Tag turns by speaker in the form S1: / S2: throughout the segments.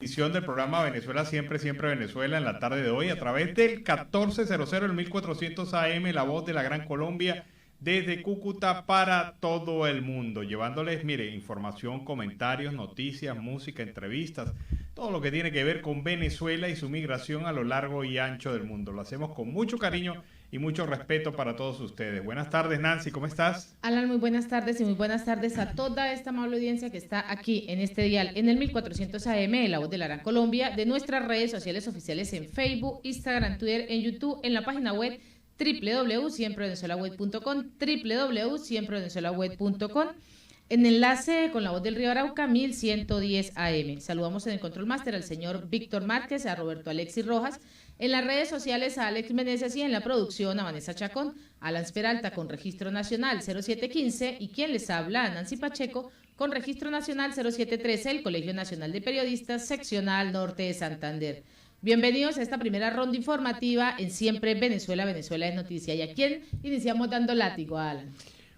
S1: Edición del programa Venezuela Siempre, Siempre Venezuela en la tarde de hoy a través del 1400, el 1400 AM, la voz de la Gran Colombia, desde Cúcuta para todo el mundo, llevándoles, mire, información, comentarios, noticias, música, entrevistas, todo lo que tiene que ver con Venezuela y su migración a lo largo y ancho del mundo. Lo hacemos con mucho cariño y mucho respeto para todos ustedes. Buenas tardes, Nancy, ¿cómo estás?
S2: Alan, muy buenas tardes y muy buenas tardes a toda esta amable audiencia que está aquí en este dial, en el 1400 AM, de La Voz de la Gran Colombia, de nuestras redes sociales oficiales en Facebook, Instagram, Twitter, en YouTube, en la página web www.siemprevenezuelaweb.com, www.siemprevenezuelaweb.com, en enlace con La Voz del Río Arauca, 1110 AM. Saludamos en el Control Máster al señor Víctor Márquez, a Roberto Alexis Rojas, en las redes sociales a Alex Meneses y en la producción a Vanessa Chacón, Alan Peralta con Registro Nacional 0715 y quien les habla, a Nancy Pacheco, con Registro Nacional 0713, el Colegio Nacional de Periodistas, Seccional Norte de Santander. Bienvenidos a esta primera ronda informativa en Siempre Venezuela, Venezuela es Noticia. ¿Y a quién iniciamos dando látigo, Alan?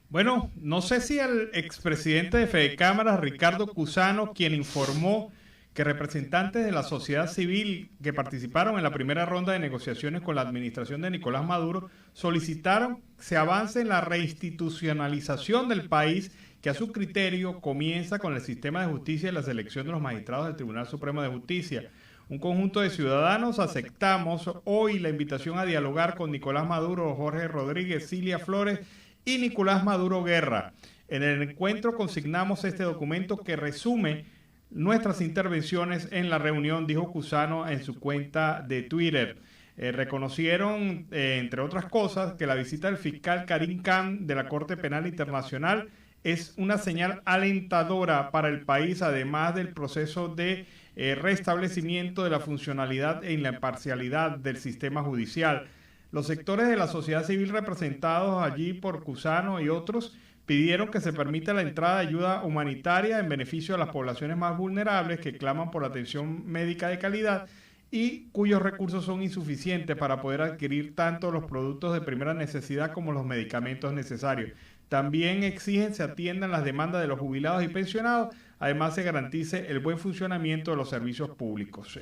S1: Bueno, no sé si al expresidente de Fedecámaras, Ricardo Cusano, quien informó que representantes de la sociedad civil que participaron en la primera ronda de negociaciones con la administración de Nicolás Maduro solicitaron que se avance en la reinstitucionalización del país, que a su criterio comienza con el sistema de justicia y la selección de los magistrados del Tribunal Supremo de Justicia. Un conjunto de ciudadanos aceptamos hoy la invitación a dialogar con Nicolás Maduro, Jorge Rodríguez, Cilia Flores y Nicolás Maduro Guerra. En el encuentro consignamos este documento que resume nuestras intervenciones en la reunión, dijo Cusano en su cuenta de Twitter. Reconocieron, entre otras cosas, que la visita del fiscal Karim Khan de la Corte Penal Internacional es una señal alentadora para el país, además del proceso de restablecimiento de la funcionalidad e la imparcialidad del sistema judicial. Los sectores de la sociedad civil representados allí por Cusano y otros pidieron que se permita la entrada de ayuda humanitaria en beneficio de las poblaciones más vulnerables que claman por atención médica de calidad y cuyos recursos son insuficientes para poder adquirir tanto los productos de primera necesidad como los medicamentos necesarios. También exigen se atiendan las demandas de los jubilados y pensionados, además se garantice el buen funcionamiento de los servicios públicos.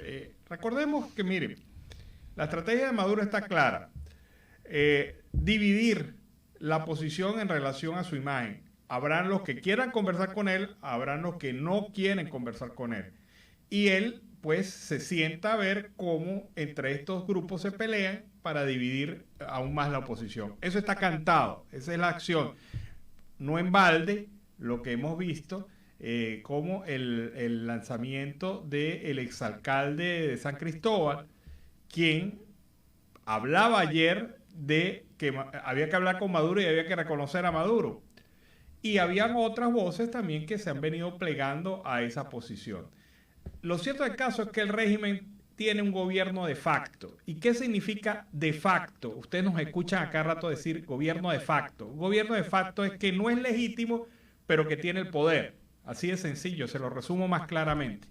S1: Recordemos que, miren, la estrategia de Maduro está clara. Dividir la posición en relación a su imagen. Habrán los que quieran conversar con él, habrán los que no quieren conversar con él. Y él, pues, se sienta a ver cómo entre estos grupos se pelean para dividir aún más la oposición. Eso está cantado, esa es la acción. No en balde lo que hemos visto, como el lanzamiento del exalcalde de San Cristóbal, quien hablaba ayer de que había que hablar con Maduro y había que reconocer a Maduro. Y habían otras voces también que se han venido plegando a esa posición. Lo cierto del caso es que el régimen tiene un gobierno de facto. ¿Y qué significa de facto? Ustedes nos escuchan a cada rato decir gobierno de facto. Un gobierno de facto es que no es legítimo, pero que tiene el poder. Así de sencillo, se lo resumo más claramente.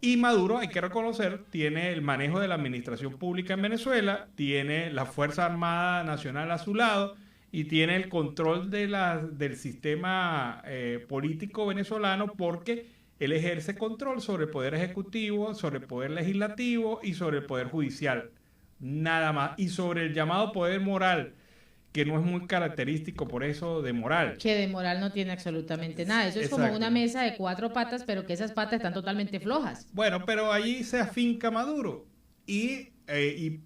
S1: Y Maduro, hay que reconocer, tiene el manejo de la administración pública en Venezuela, tiene la Fuerza Armada Nacional a su lado y tiene el control del sistema político venezolano, porque él ejerce control sobre el poder ejecutivo, sobre el poder legislativo y sobre el poder judicial. Nada más. Y sobre el llamado poder moral, que no es muy característico por eso de moral.
S2: Que de moral no tiene absolutamente nada. Eso es
S1: Exacto.
S2: como una mesa de 4 patas, pero que esas patas están totalmente flojas.
S1: Bueno, pero allí se afinca Maduro y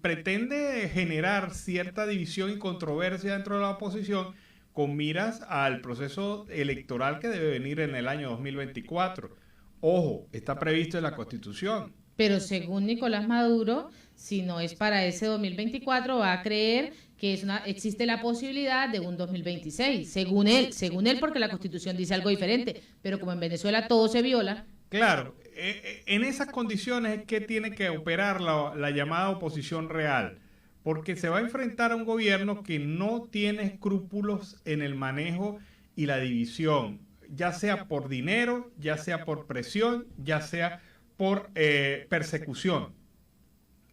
S1: pretende generar cierta división y controversia dentro de la oposición con miras al proceso electoral que debe venir en el año 2024. Ojo, está previsto en la Constitución.
S2: Pero según Nicolás Maduro, si no es para ese 2024, va a creer que existe la posibilidad de un 2026, según él, porque la Constitución dice algo diferente, pero como en Venezuela todo se viola.
S1: Claro, en esas condiciones es que tiene que operar la llamada oposición real, porque se va a enfrentar a un gobierno que no tiene escrúpulos en el manejo y la división, ya sea por dinero, ya sea por presión, ya sea por persecución.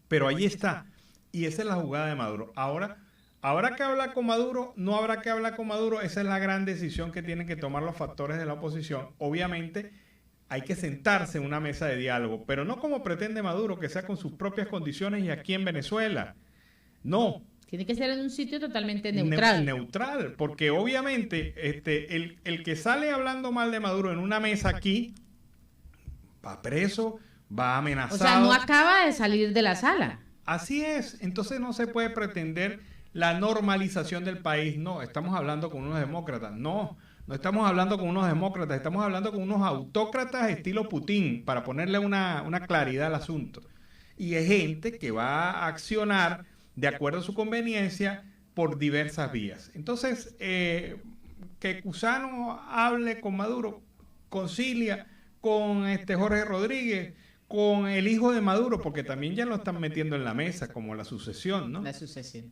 S1: Pero ahí está, y esa es la jugada de Maduro. Ahora, ¿habrá que hablar con Maduro? ¿No habrá que hablar con Maduro? Esa es la gran decisión que tienen que tomar los factores de la oposición. Obviamente, hay que sentarse en una mesa de diálogo, pero no como pretende Maduro, que sea con sus propias condiciones y aquí en Venezuela. No.
S2: Tiene que ser en un sitio totalmente neutral.
S1: Neutral, porque obviamente el que sale hablando mal de Maduro en una mesa aquí va preso, va amenazado.
S2: O sea, no acaba de salir de la sala.
S1: Así es, entonces no se puede pretender la normalización del país. No, estamos hablando con unos demócratas. No estamos hablando con unos demócratas, estamos hablando con unos autócratas estilo Putin, para ponerle una claridad al asunto. Y es gente que va a accionar de acuerdo a su conveniencia por diversas vías. Entonces, que Cusano hable con Maduro, concilia con Jorge Rodríguez, con el hijo de Maduro, porque también ya lo están metiendo en la mesa, como la sucesión, ¿no?
S2: La sucesión.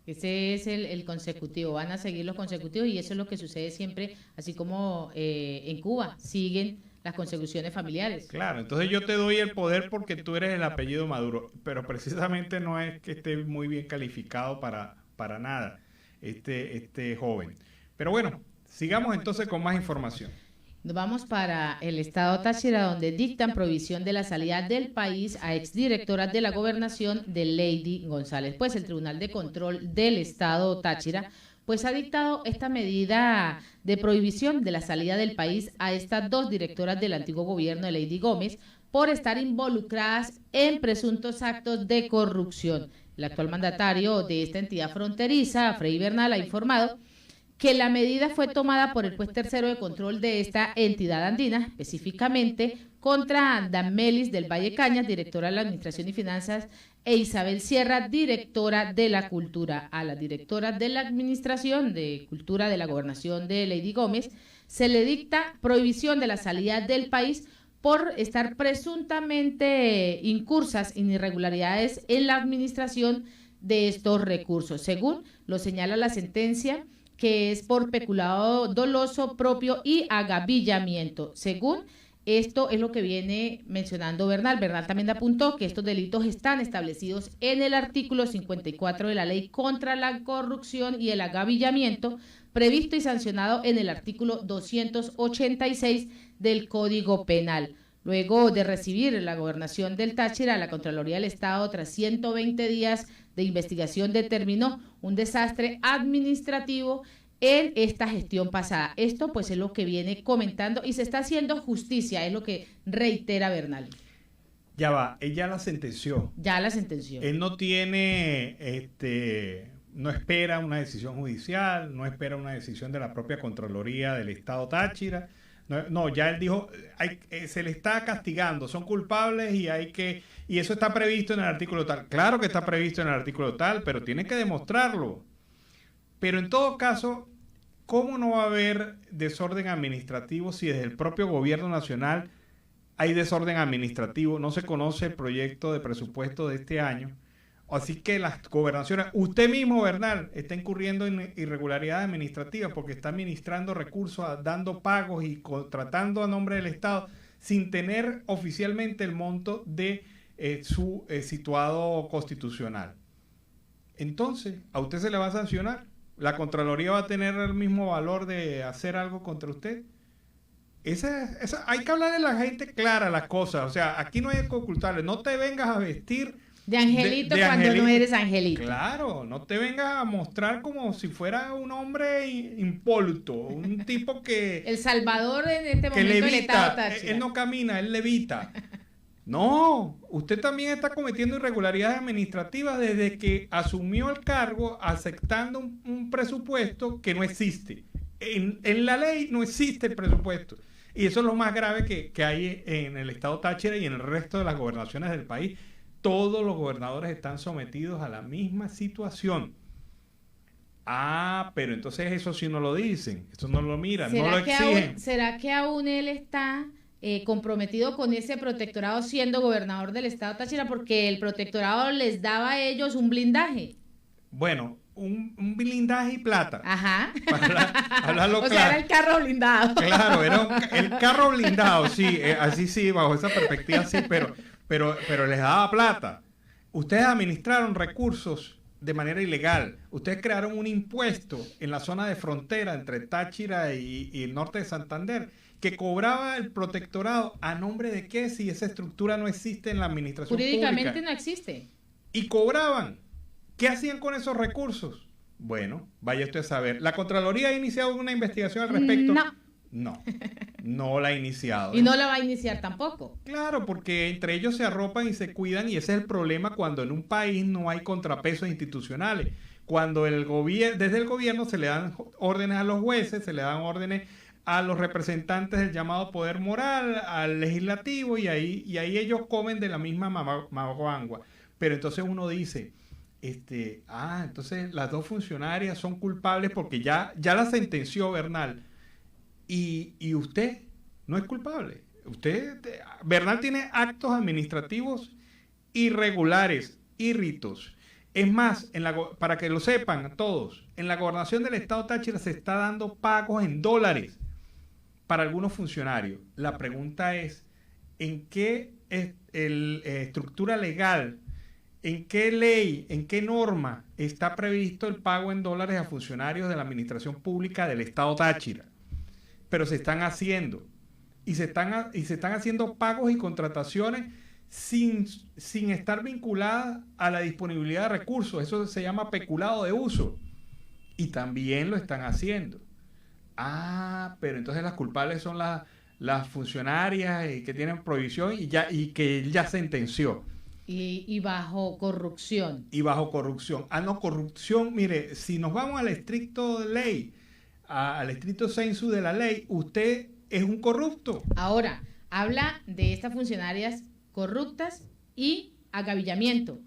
S2: Ese es el consecutivo, van a seguir los consecutivos y eso es lo que sucede siempre, así como en Cuba, siguen las consecuciones familiares.
S1: Claro, entonces yo te doy el poder porque tú eres el apellido Maduro, pero precisamente no es que esté muy bien calificado para nada este joven. Pero bueno, sigamos entonces con más información.
S2: Nos vamos para el estado Táchira, donde dictan prohibición de la salida del país a exdirectoras de la gobernación de Lady González. Pues el Tribunal de Control del estado Táchira pues ha dictado esta medida de prohibición de la salida del país a estas dos directoras del antiguo gobierno de Lady Gómez por estar involucradas en presuntos actos de corrupción. El actual mandatario de esta entidad fronteriza, Frei Bernal, ha informado que la medida fue tomada por el juez tercero de control de esta entidad andina, específicamente contra Damelis del Valle Cañas, directora de la Administración y Finanzas, e Isabel Sierra, directora de la Cultura. A la directora de la Administración de Cultura de la Gobernación de Lady Gómez se le dicta prohibición de la salida del país por estar presuntamente incursas en irregularidades en la administración de estos recursos, según lo señala la sentencia, que es por peculado doloso propio y agavillamiento. Según esto es lo que viene mencionando Bernal. Bernal también apuntó que estos delitos están establecidos en el artículo 54 de la Ley contra la Corrupción y el Agavillamiento, previsto y sancionado en el artículo 286 del Código Penal. Luego de recibir la gobernación del Táchira, la Contraloría del Estado, tras 120 días de investigación, determinó un desastre administrativo en esta gestión pasada. Esto pues es lo que viene comentando y se está haciendo justicia, es lo que reitera Bernal.
S1: Ya va, ella la sentenció.
S2: Ya la sentenció.
S1: Él no tiene, no espera una decisión judicial, no espera una decisión de la propia Contraloría del Estado Táchira. No, ya él dijo, se le está castigando, son culpables y eso está previsto en el artículo tal. Claro que está previsto en el artículo tal, pero tiene que demostrarlo. Pero en todo caso, ¿cómo no va a haber desorden administrativo si desde el propio gobierno nacional hay desorden administrativo? No se conoce el proyecto de presupuesto de este año. Así que las gobernaciones, usted mismo, Bernal, está incurriendo en irregularidades administrativas porque está administrando recursos, dando pagos y contratando a nombre del Estado sin tener oficialmente el monto de su situado constitucional. Entonces, ¿a usted se le va a sancionar? ¿La Contraloría va a tener el mismo valor de hacer algo contra usted? Hay que hablarle a la gente clara las cosas. O sea, aquí no hay que ocultarle. No te vengas a vestir
S2: de angelito cuando
S1: angelito.
S2: No eres angelito.
S1: Claro, no te vengas a mostrar como si fuera un hombre impoluto, un tipo que...
S2: El salvador en este momento
S1: levita,
S2: del Estado Táchira.
S1: Él no camina, él levita. No, usted también está cometiendo irregularidades administrativas desde que asumió el cargo aceptando un presupuesto que no existe. En la ley no existe el presupuesto. Y eso es lo más grave que hay en el Estado Táchira y en el resto de las gobernaciones del país. Todos los gobernadores están sometidos a la misma situación. Ah, pero entonces eso sí no lo dicen, eso no lo miran, no lo exigen.
S2: ¿Será que aún él está comprometido con ese protectorado siendo gobernador del Estado Táchira? Porque el protectorado les daba a ellos un blindaje.
S1: Bueno, un blindaje y plata.
S2: Ajá.
S1: Para hablarlo
S2: o
S1: claro.
S2: sea, era el carro blindado.
S1: Claro, era el carro blindado, sí, así sí, bajo esa perspectiva sí, pero les daba plata. Ustedes administraron recursos de manera ilegal. Ustedes crearon un impuesto en la zona de frontera entre Táchira y el norte de Santander que cobraba el protectorado. ¿A nombre de qué? Si esa estructura no existe en la administración
S2: Jurídicamente
S1: pública.
S2: no existe.
S1: Y cobraban. ¿Qué hacían con esos recursos? Bueno, vaya usted a saber. ¿La Contraloría ha iniciado una investigación al respecto? No la ha iniciado.
S2: Y no la va a iniciar tampoco.
S1: Claro, porque entre ellos se arropan y se cuidan, y ese es el problema cuando en un país no hay contrapesos institucionales. Cuando desde el gobierno se le dan órdenes a los jueces, se le dan órdenes a los representantes del llamado poder moral, al legislativo, y ahí ellos comen de la misma mamagua. Pero entonces uno dice, entonces las dos funcionarias son culpables porque ya la sentenció Bernal. Y usted no es culpable. Bernal tiene actos administrativos irregulares y ritos. Es más, para que lo sepan todos, en la gobernación del estado Táchira se está dando pagos en dólares para algunos funcionarios. La pregunta es, ¿en qué estructura legal, en qué ley, en qué norma está previsto el pago en dólares a funcionarios de la administración pública del estado Táchira? Pero se están haciendo. Y se están haciendo pagos y contrataciones sin estar vinculadas a la disponibilidad de recursos. Eso se llama peculado de uso. Y también lo están haciendo. Pero entonces las culpables son las funcionarias que tienen prohibición y que él ya sentenció.
S2: Y bajo corrupción.
S1: Y bajo corrupción. No, corrupción, mire, si nos vamos al estricto ley, al estricto sensu de la ley, usted es un corrupto.
S2: Ahora, habla de estas funcionarias corruptas y agavillamiento.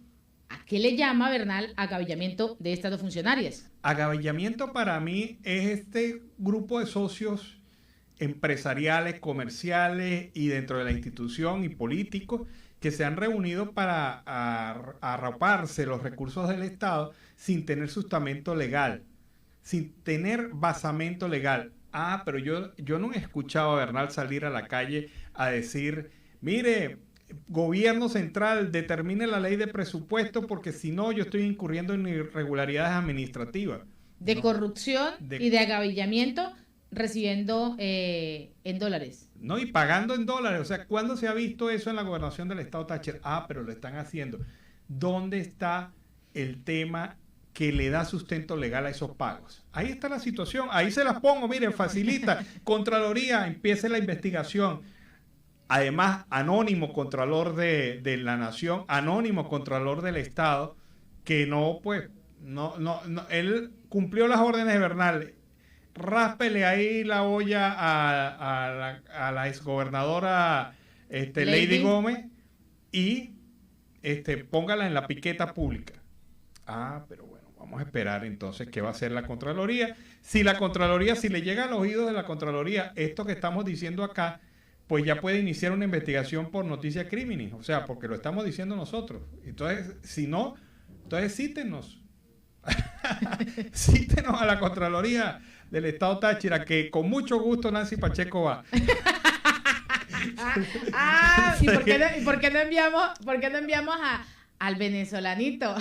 S2: ¿A qué le llama Bernal agavillamiento de estas dos funcionarias?
S1: Agavillamiento para mí es este grupo de socios empresariales, comerciales y dentro de la institución y políticos que se han reunido para arroparse los recursos del Estado sin tener sustento legal, sin tener basamento legal. Pero yo no he escuchado a Bernal salir a la calle a decir, mire, gobierno central, determine la ley de presupuesto porque si no yo estoy incurriendo en irregularidades administrativas.
S2: De corrupción y de agavillamiento recibiendo en dólares.
S1: No, y pagando en dólares. O sea, ¿cuándo se ha visto eso en la gobernación del estado Táchira? Pero lo están haciendo. ¿Dónde está el tema que le da sustento legal a esos pagos? Ahí está la situación, ahí se las pongo, miren, facilita. Contraloría, empiece la investigación. Además, anónimo Contralor de la Nación, anónimo Contralor del Estado, que no, él cumplió las órdenes de Bernal. Ráspele ahí la olla a la exgobernadora Lady Gómez y póngala en la piqueta pública. Pero bueno, vamos a esperar entonces qué va a hacer la Contraloría. Si le llega al oído de la Contraloría esto que estamos diciendo acá, pues ya puede iniciar una investigación por noticia criminis, o sea, porque lo estamos diciendo nosotros. Entonces, si no, entonces cítenos. Cítenos a la Contraloría del Estado Táchira, que con mucho gusto Nancy Pacheco va.
S2: ¿Y por qué no enviamos al venezolanito?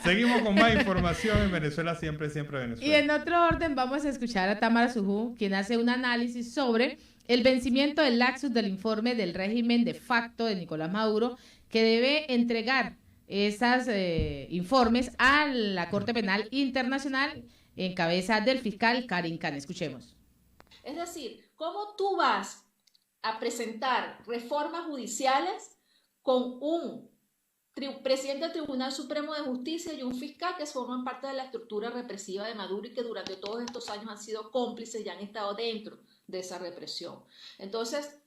S1: Seguimos con más información en Venezuela, siempre Venezuela.
S2: Y en otro orden vamos a escuchar a Tamara Sujú, quien hace un análisis sobre el vencimiento del laxus del informe del régimen de facto de Nicolás Maduro, que debe entregar esos informes a la Corte Penal Internacional en cabeza del fiscal Karim Khan. Escuchemos.
S3: Es decir, ¿cómo tú vas a presentar reformas judiciales con un presidente del Tribunal Supremo de Justicia y un fiscal que forman parte de la estructura represiva de Maduro y que durante todos estos años han sido cómplices y han estado dentro de esa represión? Entonces,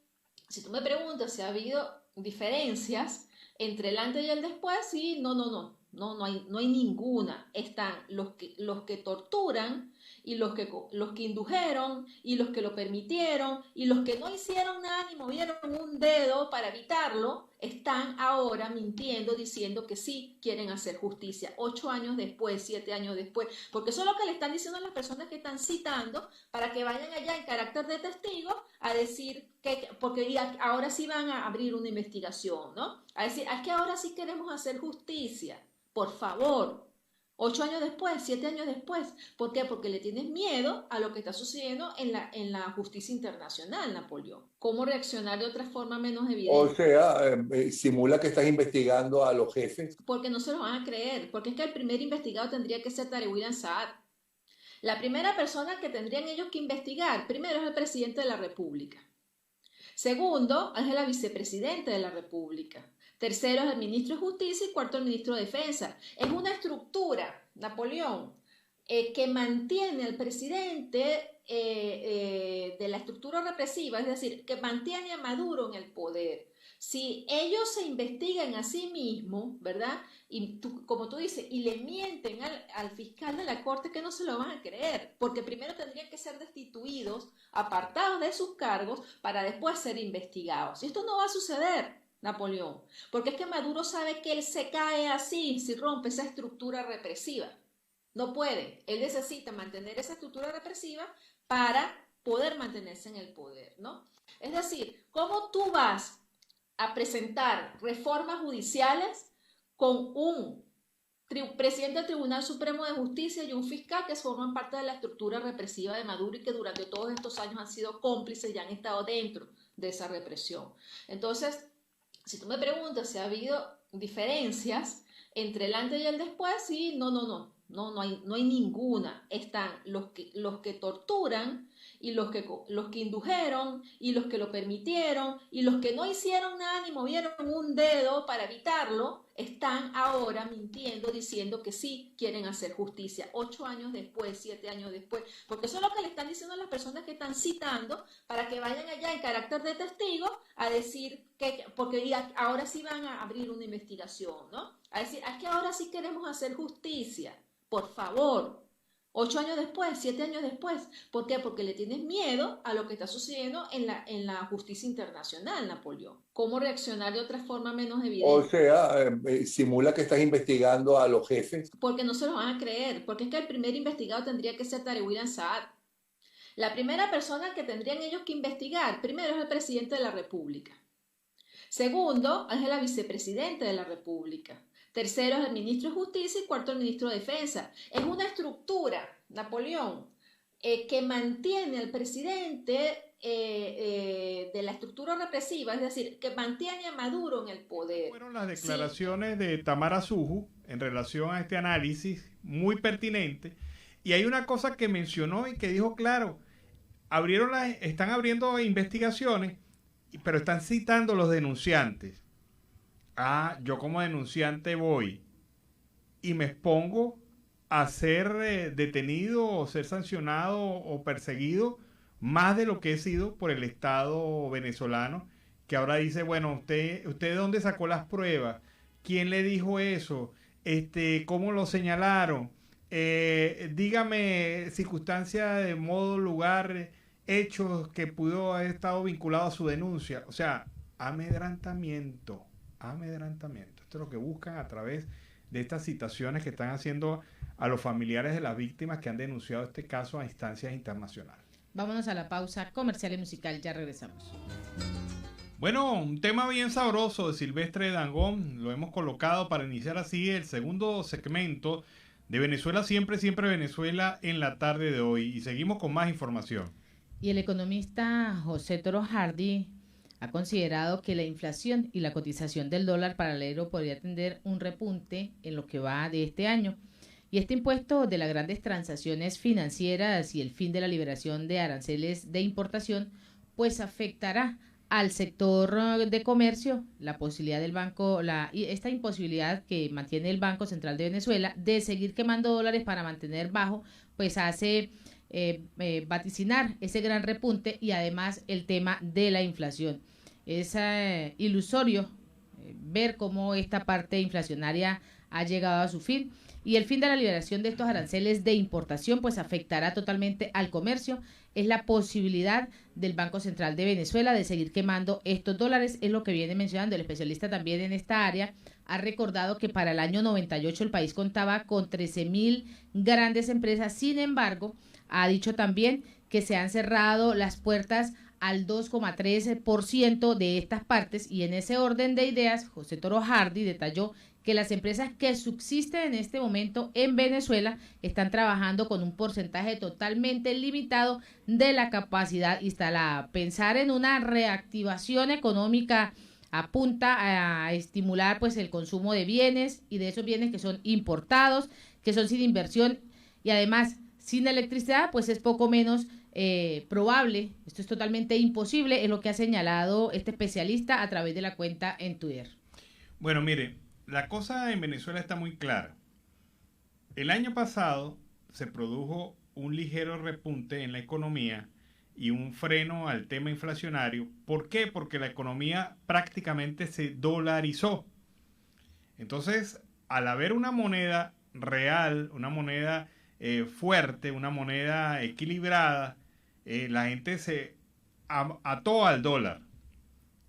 S3: si tú me preguntas si ha habido diferencias entre el antes y el después, sí, no hay ninguna. Están los que torturan y los que indujeron y los que lo permitieron y los que no hicieron nada ni movieron un dedo para evitarlo, están ahora mintiendo, diciendo que sí quieren hacer justicia 8 años después, 7 años después, porque eso es lo que le están diciendo a las personas que están citando para que vayan allá en carácter de testigos a decir porque ahora sí van a abrir una investigación, ¿no? A decir, es que ahora sí queremos hacer justicia. Por favor. 8 años después, 7 años después. ¿Por qué? Porque le tienes miedo a lo que está sucediendo en la justicia internacional, Napoleón. ¿Cómo reaccionar de otra forma menos evidente?
S4: O sea, simula que estás investigando a los jefes.
S3: Porque no se lo van a creer. Porque es que el primer investigado tendría que ser Tarek William Saad. La primera persona que tendrían ellos que investigar, primero es el presidente de la República. Segundo, es la vicepresidenta de la República. Tercero es el ministro de Justicia y cuarto el ministro de Defensa. Es una estructura, Napoleón, que mantiene al presidente de la estructura represiva, es decir, que mantiene a Maduro en el poder. Si ellos se investigan a sí mismos, ¿verdad? Y como tú dices, y le mienten al fiscal de la corte, que no se lo van a creer, porque primero tendrían que ser destituidos, apartados de sus cargos, para después ser investigados. Y esto no va a suceder, Napoleón, porque es que Maduro sabe que él se cae así si rompe esa estructura represiva. No puede, él necesita mantener esa estructura represiva para poder mantenerse en el poder, ¿no? Es decir, ¿cómo tú vas a presentar reformas judiciales con un presidente del Tribunal Supremo de Justicia y un fiscal que forman parte de la estructura represiva de Maduro y que durante todos estos años han sido cómplices y han estado dentro de esa represión? Entonces, si tú me preguntas si ha habido diferencias entre el antes y el después, sí, no hay ninguna. Están los que torturan y los que indujeron y los que lo permitieron y los que no hicieron nada ni movieron un dedo para evitarlo, están ahora mintiendo, diciendo que sí quieren hacer justicia 8 años después, 7 años después, porque eso es lo que le están diciendo a las personas que están citando para que vayan allá en carácter de testigos a decir que, porque ahora sí van a abrir una investigación, ¿no? A decir, es que ahora sí queremos hacer justicia. Por favor, 8 años después, 7 años después. ¿Por qué? Porque le tienes miedo a lo que está sucediendo en la justicia internacional, Napoleón. ¿Cómo reaccionar de otra forma menos evidente?
S4: O sea, simula que estás investigando a los jefes.
S3: Porque no se lo van a creer. Porque es que el primer investigado tendría que ser Tarek William Saad. La primera persona que tendrían ellos que investigar, primero es el presidente de la República. Segundo, es la vicepresidenta de la República. Tercero es el ministro de Justicia y cuarto el ministro de Defensa. Es una estructura, Napoleón, que mantiene al presidente de la estructura represiva, es decir, que mantiene a Maduro en el poder.
S1: Fueron las declaraciones de Tamara Suju en relación a este análisis, muy pertinente. Y hay una cosa que mencionó y que dijo, claro, están abriendo investigaciones, pero están citando los denunciantes. Yo como denunciante voy y me expongo a ser detenido o ser sancionado o perseguido más de lo que he sido por el Estado venezolano, que ahora dice, bueno, ¿usted de dónde sacó las pruebas? ¿Quién le dijo eso? ¿Cómo lo señalaron? Dígame circunstancia, de modo, lugar, hechos que pudo haber estado vinculado a su denuncia. O sea, amedrentamiento. Esto es lo que buscan a través de estas citaciones que están haciendo a los familiares de las víctimas que han denunciado este caso a instancias internacionales.
S2: Vámonos a la pausa comercial y musical, ya regresamos.
S1: Bueno, un tema bien sabroso de Silvestre Dangond, lo hemos colocado para iniciar así el segundo segmento de Venezuela Siempre, Siempre Venezuela en la tarde de hoy. Y seguimos con más información.
S2: Y el economista José Toro Hardy ha considerado que la inflación y la cotización del dólar paralelo podría tener un repunte en lo que va de este año. Y este impuesto de las grandes transacciones financieras y el fin de la liberación de aranceles de importación, pues afectará al sector de comercio, la posibilidad del banco, esta imposibilidad que mantiene el Banco Central de Venezuela de seguir quemando dólares para mantener bajo, pues hace vaticinar ese gran repunte y además el tema de la inflación. Es ilusorio ver cómo esta parte inflacionaria ha llegado a su fin y el fin de la liberación de estos aranceles de importación pues afectará totalmente al comercio. Es la posibilidad del Banco Central de Venezuela de seguir quemando estos dólares, es lo que viene mencionando el especialista también en esta área. Ha recordado que para el año 98 el país contaba con 13.000 grandes empresas, sin embargo, ha dicho también que se han cerrado las puertas al 2,3% de estas partes y en ese orden de ideas, José Toro Hardy detalló que las empresas que subsisten en este momento en Venezuela están trabajando con un porcentaje totalmente limitado de la capacidad instalada. Pensar en una reactivación económica apunta a estimular pues el consumo de bienes y de esos bienes que son importados, que son sin inversión y además sin electricidad, pues es poco menos probable, esto es totalmente imposible, es lo que ha señalado este especialista a través de la cuenta en Twitter.
S1: Bueno, mire, la cosa en Venezuela está muy clara. El año pasado se produjo un ligero repunte en la economía y un freno al tema inflacionario. ¿Por qué? Porque la economía prácticamente se dolarizó. Entonces, al haber una moneda real, una moneda fuerte, una moneda equilibrada, la gente se ató al dólar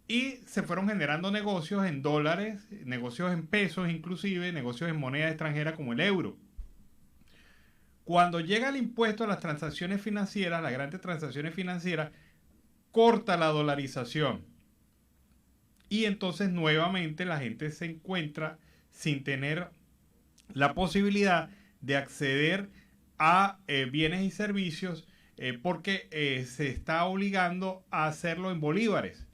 S1: y se fueron generando negocios en dólares, negocios en pesos inclusive, negocios en moneda extranjera como el euro. Cuando llega el impuesto a las transacciones financieras, las grandes transacciones financieras, corta la dolarización. Y entonces nuevamente la gente se encuentra sin tener la posibilidad de acceder a bienes y servicios porque se está obligando a hacerlo en bolívares.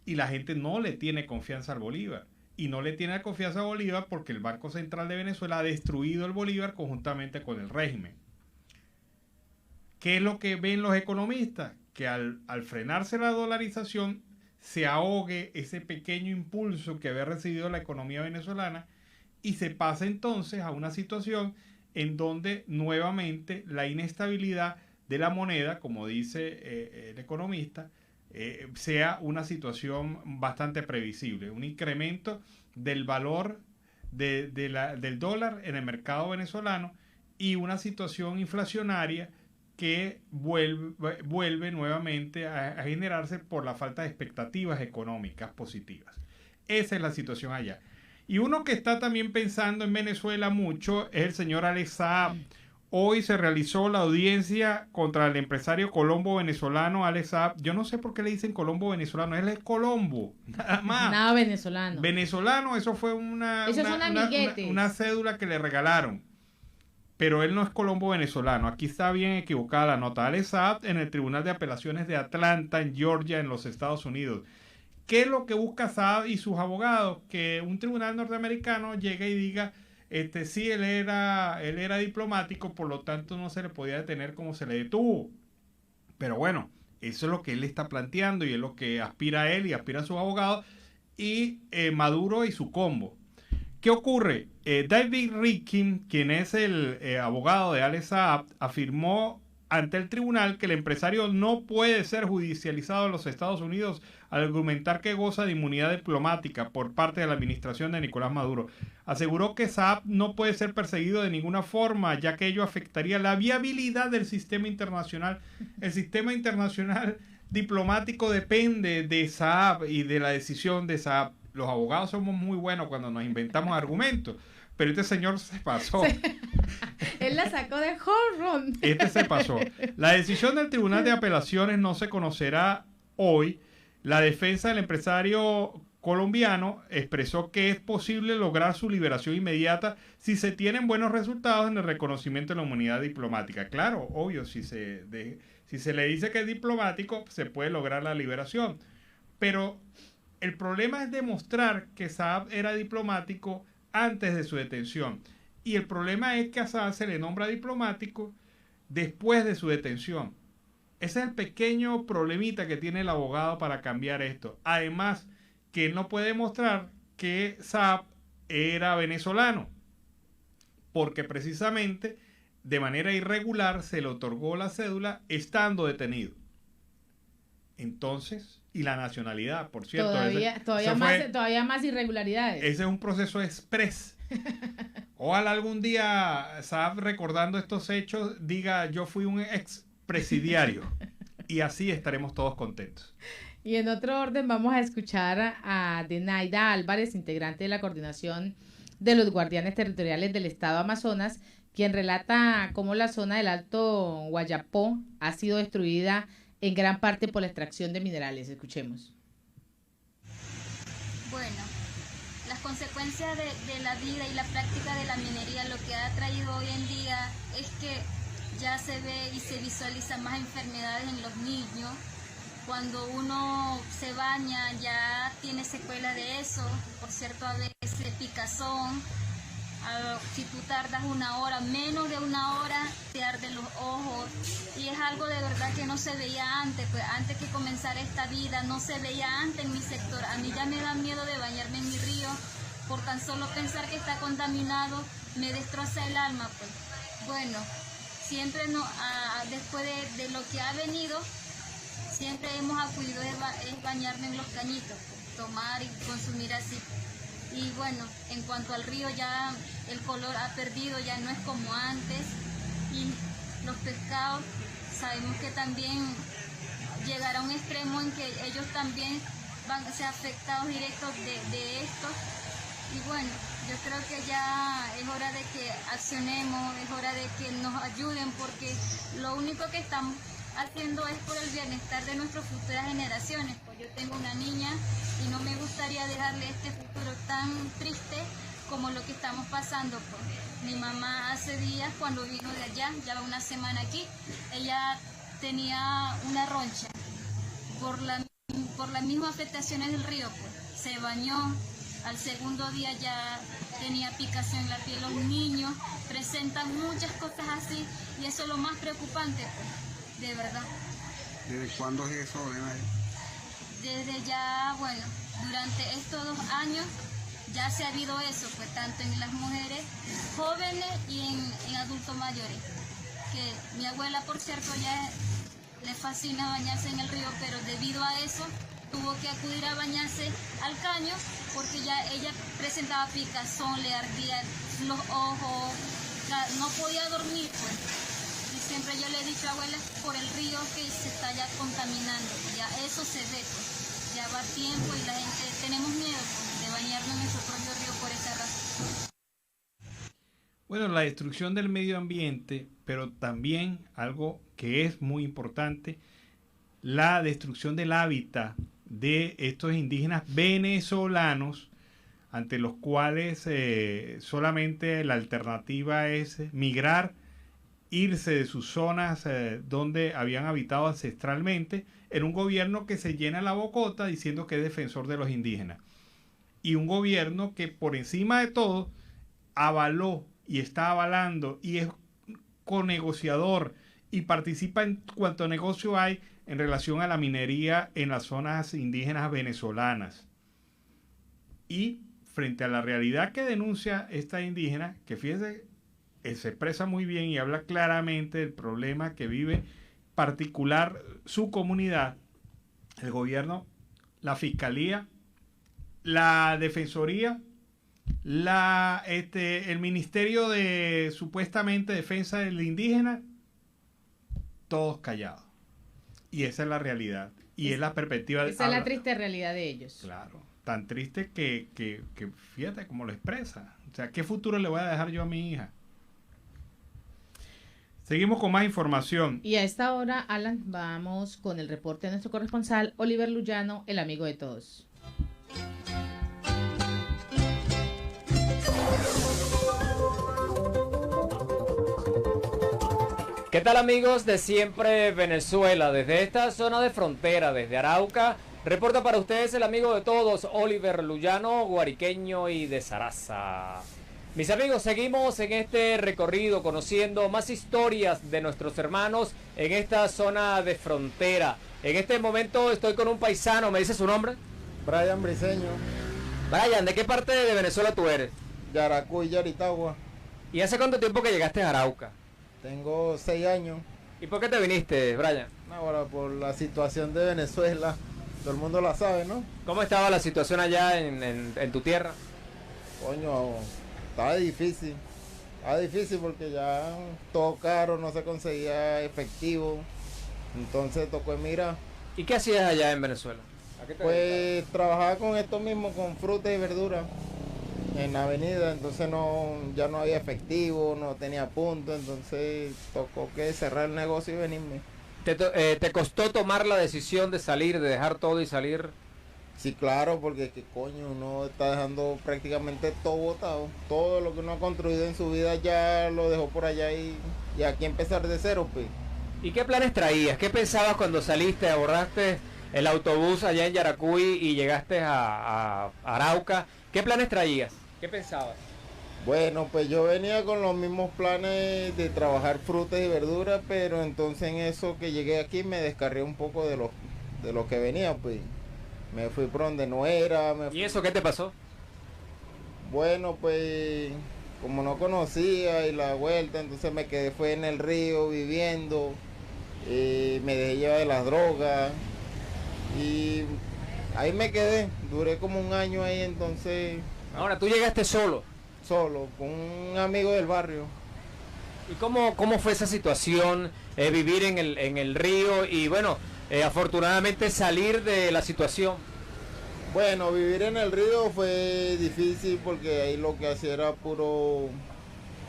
S1: Y la gente no le tiene confianza al bolívar. Y no le tiene confianza al bolívar porque el Banco Central de Venezuela ha destruido el bolívar conjuntamente con el régimen. ¿Qué es lo que ven los economistas? Que al frenarse la dolarización se ahogue ese pequeño impulso que había recibido la economía venezolana y se pasa entonces a una situación en donde nuevamente la inestabilidad de la moneda, como dice el economista, sea una situación bastante previsible, un incremento del valor del dólar en el mercado venezolano y una situación inflacionaria que vuelve nuevamente a generarse por la falta de expectativas económicas positivas. Esa es la situación allá. Y uno que está también pensando en Venezuela mucho es el señor Alex Saab. Hoy se realizó la audiencia contra el empresario colombo venezolano Alex Saab. Yo no sé por qué le dicen colombo venezolano. Él es colombo, nada más.
S2: Nada venezolano.
S1: Venezolano, eso fue una cédula que le regalaron. Pero él no es colombo venezolano. Aquí está bien equivocada la nota. Alex Saab en el Tribunal de Apelaciones de Atlanta, en Georgia, en los Estados Unidos. ¿Qué es lo que busca Saab y sus abogados? Que un tribunal norteamericano llegue y diga, sí, él era diplomático, por lo tanto no se le podía detener como se le detuvo. Pero bueno, eso es lo que él está planteando y es lo que aspira a él y aspira a sus abogados y Maduro y su combo. ¿Qué ocurre? David Rickin, quien es el abogado de Alex Saab, afirmó ante el tribunal que el empresario no puede ser judicializado en los Estados Unidos al argumentar que goza de inmunidad diplomática por parte de la administración de Nicolás Maduro. Aseguró que Saab no puede ser perseguido de ninguna forma, ya que ello afectaría la viabilidad del sistema internacional. El sistema internacional diplomático depende de Saab y de la decisión de Saab. Los abogados somos muy buenos cuando nos inventamos argumentos, pero este señor se pasó.
S2: Sí. Él la sacó de home run.
S1: Este se pasó. La decisión del Tribunal de Apelaciones no se conocerá hoy. La defensa del empresario colombiano expresó que es posible lograr su liberación inmediata si se tienen buenos resultados en el reconocimiento de la inmunidad diplomática. Claro, obvio, si se le dice que es diplomático, se puede lograr la liberación. Pero el problema es demostrar que Saab era diplomático antes de su detención. Y el problema es que a Saab se le nombra diplomático después de su detención. Ese es el pequeño problemita que tiene el abogado para cambiar esto. Además, que él no puede demostrar que Saab era venezolano, porque precisamente de manera irregular se le otorgó la cédula estando detenido. Entonces, y la nacionalidad, por cierto.
S2: Todavía más irregularidades.
S1: Ese es un proceso express. Ojalá algún día Saab, recordando estos hechos, diga: yo fui un expresidiario. Y así estaremos todos contentos.
S2: Y en otro orden vamos a escuchar a Denaida Álvarez, integrante de la coordinación de los guardianes territoriales del estado Amazonas, quien relata cómo la zona del Alto Guayapó ha sido destruida en gran parte por la extracción de minerales. Escuchemos.
S5: Bueno, las consecuencias de la vida y la práctica de la minería, lo que ha traído hoy en día es que ya se ve y se visualiza más enfermedades en los niños. Cuando uno se baña ya tiene secuela de eso, por cierto, a veces picazón. Si tú tardas una hora, menos de una hora, te arden los ojos, y es algo de verdad que no se veía antes. Pues antes que comenzar esta vida no se veía antes en mi sector. A mí ya me da miedo de bañarme en mi río, por tan solo pensar que está contaminado me destroza el alma. Pues bueno, siempre después de lo que ha venido, siempre hemos acudido es bañarme en los cañitos, pues, tomar y consumir así. Y bueno, en cuanto al río, ya el color ha perdido, ya no es como antes, y los pescados sabemos que también llegará a un extremo en que ellos también van a ser afectados directos de esto. Y bueno, yo creo que ya es hora de que accionemos, es hora de que nos ayuden, porque lo único que estamos haciendo es por el bienestar de nuestras futuras generaciones. Pues yo tengo una niña y no me gustaría dejarle este futuro tan triste como lo que estamos pasando. Pues mi mamá hace días, cuando vino de allá, ya va una semana aquí, ella tenía una roncha por las mismas afectaciones del río. Pues se bañó, al segundo día ya tenía picación en la piel. Los niños presentan muchas cosas así, y eso es lo más preocupante, pues, de verdad.
S6: ¿Desde cuándo es eso?
S5: Desde ya, bueno, durante estos 2 años ya se ha habido eso, pues tanto en las mujeres jóvenes y en adultos mayores. Que mi abuela, por cierto, ya le fascina bañarse en el río, pero debido a eso tuvo que acudir a bañarse al caño, porque ya ella presentaba picazón, le ardían los ojos, no podía dormir, pues. Y siempre yo le he dicho, abuela, por el río que se está ya contaminando, ya eso se ve, pues. Ya va tiempo y la gente tenemos miedo, pues, de bañarnos en nuestro propio río por esa razón.
S1: Bueno, la destrucción del medio ambiente, pero también algo que es muy importante, la destrucción del hábitat de estos indígenas venezolanos, ante los cuales solamente la alternativa es migrar, irse de sus zonas donde habían habitado ancestralmente, en un gobierno que se llena la bocota diciendo que es defensor de los indígenas. Y un gobierno que por encima de todo avaló y está avalando y es conegociador y participa en cuanto negocio hay en relación a la minería en las zonas indígenas venezolanas. Y frente a la realidad que denuncia esta indígena, que fíjese, se expresa muy bien y habla claramente del problema que vive particular su comunidad, el gobierno, la fiscalía, la defensoría, el ministerio de supuestamente defensa del indígena, todos callados. Y esa es la realidad. Y es la perspectiva de...
S2: Esa es la triste realidad de ellos.
S1: Claro. Tan triste que fíjate cómo lo expresa. O sea, ¿qué futuro le voy a dejar yo a mi hija? Seguimos con más información.
S2: Y a esta hora, Alan, vamos con el reporte de nuestro corresponsal, Oliver Luyano, el amigo de todos.
S7: ¿Qué tal, amigos de Siempre Venezuela? Desde esta zona de frontera, desde Arauca, reporta para ustedes el amigo de todos, Oliver Luyano, guariqueño y de Saraza. Mis amigos, seguimos en este recorrido conociendo más historias de nuestros hermanos en esta zona de frontera. En este momento estoy con un paisano, ¿me dice su nombre?
S8: Brian Briceño.
S7: Brian, ¿de qué parte de Venezuela tú eres?
S8: Yaracuy, Yaritagua.
S7: ¿Y hace cuánto tiempo que llegaste a Arauca?
S8: Tengo 6 años.
S7: ¿Y por qué te viniste, Brian?
S8: Ahora, por la situación de Venezuela, todo el mundo la sabe, ¿no?
S7: ¿Cómo estaba la situación allá en tu tierra?
S8: Coño, estaba difícil porque ya todo caro, no se conseguía efectivo, entonces tocó emigrar.
S7: ¿Y qué hacías allá en Venezuela?
S8: Pues trabajaba con esto mismo, con frutas y verduras en la avenida, entonces ya no había efectivo, no tenía punto, entonces tocó que cerrar el negocio y venirme.
S7: ¿Te costó tomar la decisión de salir, de dejar todo y salir?
S8: Sí, claro, porque que coño, uno está dejando prácticamente todo botado. Todo lo que uno ha construido en su vida ya lo dejó por allá y aquí empezar de cero, pues.
S7: ¿Y qué planes traías? ¿Qué pensabas cuando saliste, abordaste el autobús allá en Yaracuy y llegaste a Arauca? ¿Qué planes traías? ¿Qué pensabas?
S8: Bueno, pues yo venía con los mismos planes de trabajar frutas y verduras, pero entonces en eso que llegué aquí me descarrié un poco de lo que venía, pues. Me fui por donde no era.
S7: ¿Y eso qué te pasó?
S8: Bueno, pues como no conocía y la vuelta, entonces me quedé fue en el río viviendo, me dejé llevar de las drogas y ahí me quedé, duré como un año ahí, entonces...
S7: Ahora, ¿tú llegaste solo?
S8: Solo, con un amigo del barrio.
S7: ¿Y cómo fue esa situación, vivir en el río y bueno, afortunadamente salir de la situación?
S8: Bueno, vivir en el río fue difícil porque ahí lo que hacía era puro,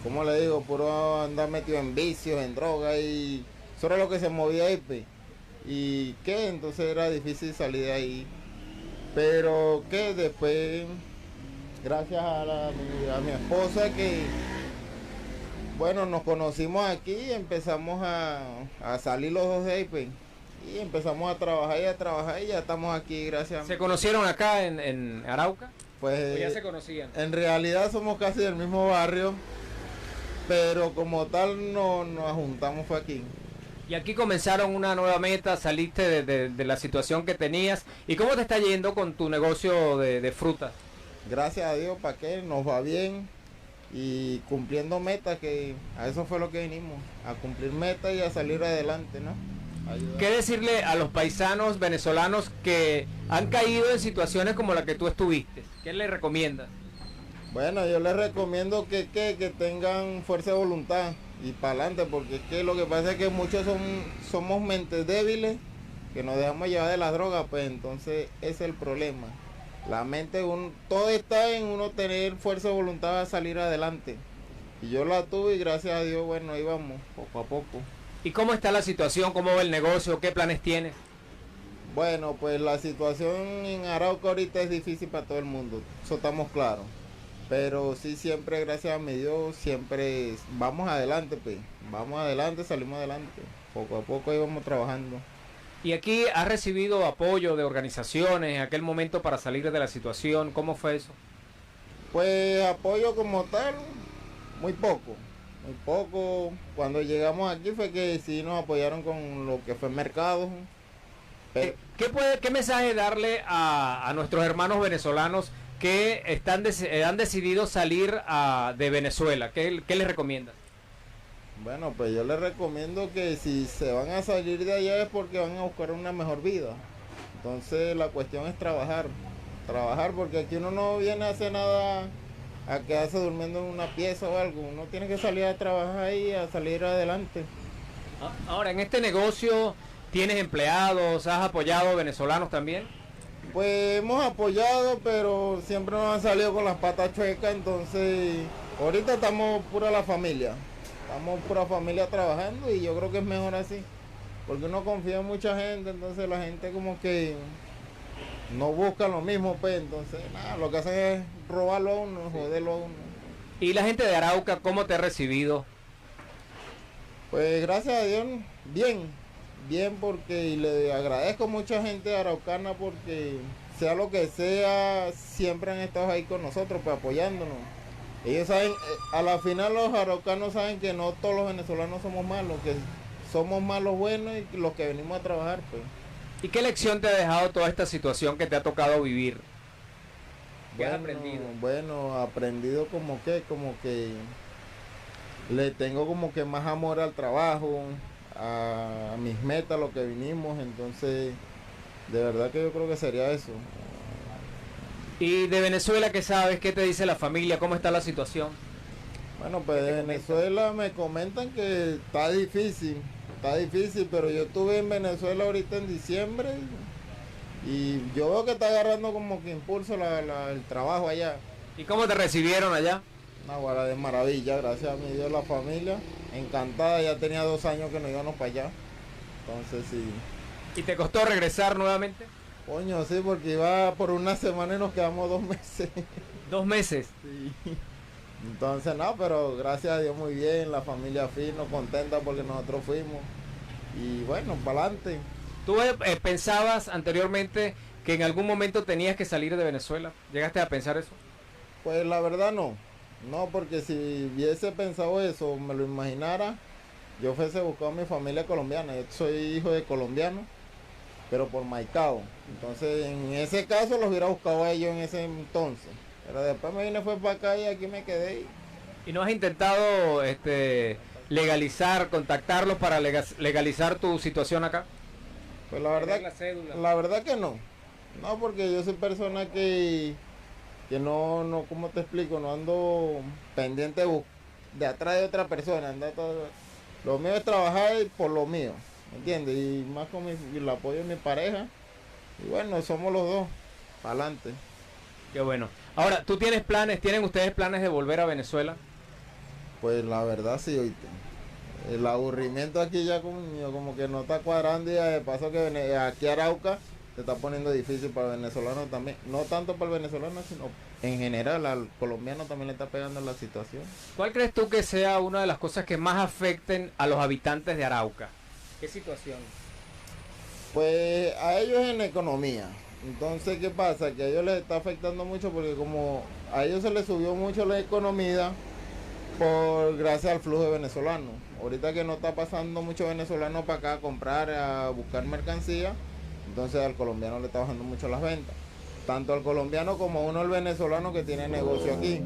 S8: ¿cómo le digo? Puro andar metido en vicios, en droga y eso era lo que se movía ahí, pues. ¿Y qué? Entonces era difícil salir de ahí. Pero que después, gracias a mi esposa que, bueno, nos conocimos aquí y empezamos a salir los dos de ahí, pues. Y empezamos a trabajar y ya estamos aquí, gracias.
S7: ¿Se conocieron acá en Arauca?
S8: Pues
S7: ¿O ya se conocían?
S8: En realidad somos casi del mismo barrio, pero como tal no nos juntamos fue aquí.
S7: Y aquí comenzaron una nueva meta, saliste de la situación que tenías. ¿Y cómo te está yendo con tu negocio de frutas?
S8: Gracias a Dios, ¿para qué? Nos va bien y cumpliendo metas, que a eso fue lo que vinimos, a cumplir metas y a salir adelante, ¿no? Ayudar.
S7: ¿Qué decirle a los paisanos venezolanos que han caído en situaciones como la que tú estuviste? ¿Qué les recomiendas?
S8: Bueno, yo les recomiendo que tengan fuerza de voluntad y para adelante, porque es que lo que pasa es que muchos somos mentes débiles, que nos dejamos llevar de las drogas, pues entonces ese es el problema. La mente, todo está en uno tener fuerza de voluntad a salir adelante. Y yo la tuve y gracias a Dios, bueno, ahí vamos, poco a poco.
S7: ¿Y cómo está la situación? ¿Cómo va el negocio? ¿Qué planes tienes?
S8: Bueno, pues la situación en Arauca ahorita es difícil para todo el mundo, eso estamos claros. Pero sí, siempre, gracias a mi Dios, siempre vamos adelante, pues. Vamos adelante, salimos adelante. Poco a poco ahí vamos trabajando.
S7: ¿Y aquí has recibido apoyo de organizaciones en aquel momento para salir de la situación? ¿Cómo fue eso?
S8: Pues apoyo como tal, muy poco. Muy poco. Cuando llegamos aquí fue que sí nos apoyaron con lo que fue mercado. Pero...
S7: ¿Qué mensaje darle a nuestros hermanos venezolanos que han decidido salir de Venezuela? ¿Qué les recomiendas?
S8: Bueno, pues yo les recomiendo que si se van a salir de allá es porque van a buscar una mejor vida. Entonces la cuestión es trabajar porque aquí uno no viene a hacer nada, a quedarse durmiendo en una pieza o algo. Uno tiene que salir a trabajar y a salir adelante.
S7: Ahora, en este negocio, ¿tienes empleados? ¿Has apoyado venezolanos también?
S8: Pues hemos apoyado, pero siempre nos han salido con las patas chuecas, entonces ahorita estamos pura la familia. Estamos pura familia trabajando y yo creo que es mejor así. Porque uno confía en mucha gente, entonces la gente como que no busca lo mismo, pues entonces nada, lo que hacen es robarlo a uno, joderlo a uno.
S7: ¿Y la gente de Arauca cómo te ha recibido?
S8: Pues gracias a Dios, bien porque y le agradezco a mucha gente araucana porque sea lo que sea, siempre han estado ahí con nosotros, pues apoyándonos. Ellos saben, a la final los araucanos saben que no todos los venezolanos somos malos, que somos malos buenos y los que venimos a trabajar, pues.
S7: ¿Y qué lección te ha dejado toda esta situación que te ha tocado vivir? ¿Qué has aprendido?
S8: Bueno, aprendido como que le tengo como que más amor al trabajo, a mis metas, lo que vinimos, entonces de verdad que yo creo que sería eso.
S7: ¿Y de Venezuela qué sabes? ¿Qué te dice la familia? ¿Cómo está la situación?
S8: Bueno, pues de Venezuela me comentan que está difícil, pero yo estuve en Venezuela ahorita en diciembre y yo veo que está agarrando como que impulso el trabajo allá.
S7: ¿Y cómo te recibieron allá?
S8: Naguará, de maravilla, gracias a mi Dios, la familia, encantada, ya tenía 2 años que no íbamos para allá, entonces sí.
S7: ¿Y te costó regresar nuevamente?
S8: Coño, sí, porque iba por una semana y nos quedamos 2 meses.
S7: 2 meses.
S8: Sí. Entonces, no, pero gracias a Dios muy bien, la familia fino, contenta porque nosotros fuimos. Y bueno, para adelante.
S7: ¿Tú pensabas anteriormente que en algún momento tenías que salir de Venezuela? ¿Llegaste a pensar eso?
S8: Pues la verdad no. No, porque si hubiese pensado eso, me lo imaginara, yo fuese buscado a mi familia colombiana. Yo soy hijo de colombiano, pero por Maicao. Entonces, en ese caso los hubiera buscado a ellos en ese entonces. Pero después me vine, fue para acá y aquí me quedé.
S7: ¿Y no has intentado legalizar, contactarlos para legalizar tu situación acá?
S8: Pues la verdad que no. No, porque yo soy persona que no, ¿cómo te explico? No ando pendiente de atrás de otra persona. Lo mío es trabajar por lo mío, ¿me entiendes? Y más con el apoyo de mi pareja. Y bueno, somos los dos, para adelante.
S7: Qué bueno. Ahora, ¿tienen ustedes planes de volver a Venezuela?
S8: Pues la verdad sí, oíste. El aburrimiento aquí ya como que no está cuadrando, y de paso que aquí Arauca se está poniendo difícil para el venezolano también. No tanto para el venezolano, sino en general al colombiano también le está pegando la situación.
S7: ¿Cuál crees tú que sea una de las cosas que más afecten a los habitantes de Arauca? ¿Qué situación?
S8: Pues a ellos en economía. Entonces, ¿qué pasa? Que a ellos les está afectando mucho porque como a ellos se les subió mucho la economía gracias al flujo de venezolanos. Ahorita que no está pasando mucho venezolano para acá a comprar, a buscar mercancía, entonces al colombiano le está bajando mucho las ventas. Tanto al colombiano como uno al venezolano que tiene negocio aquí.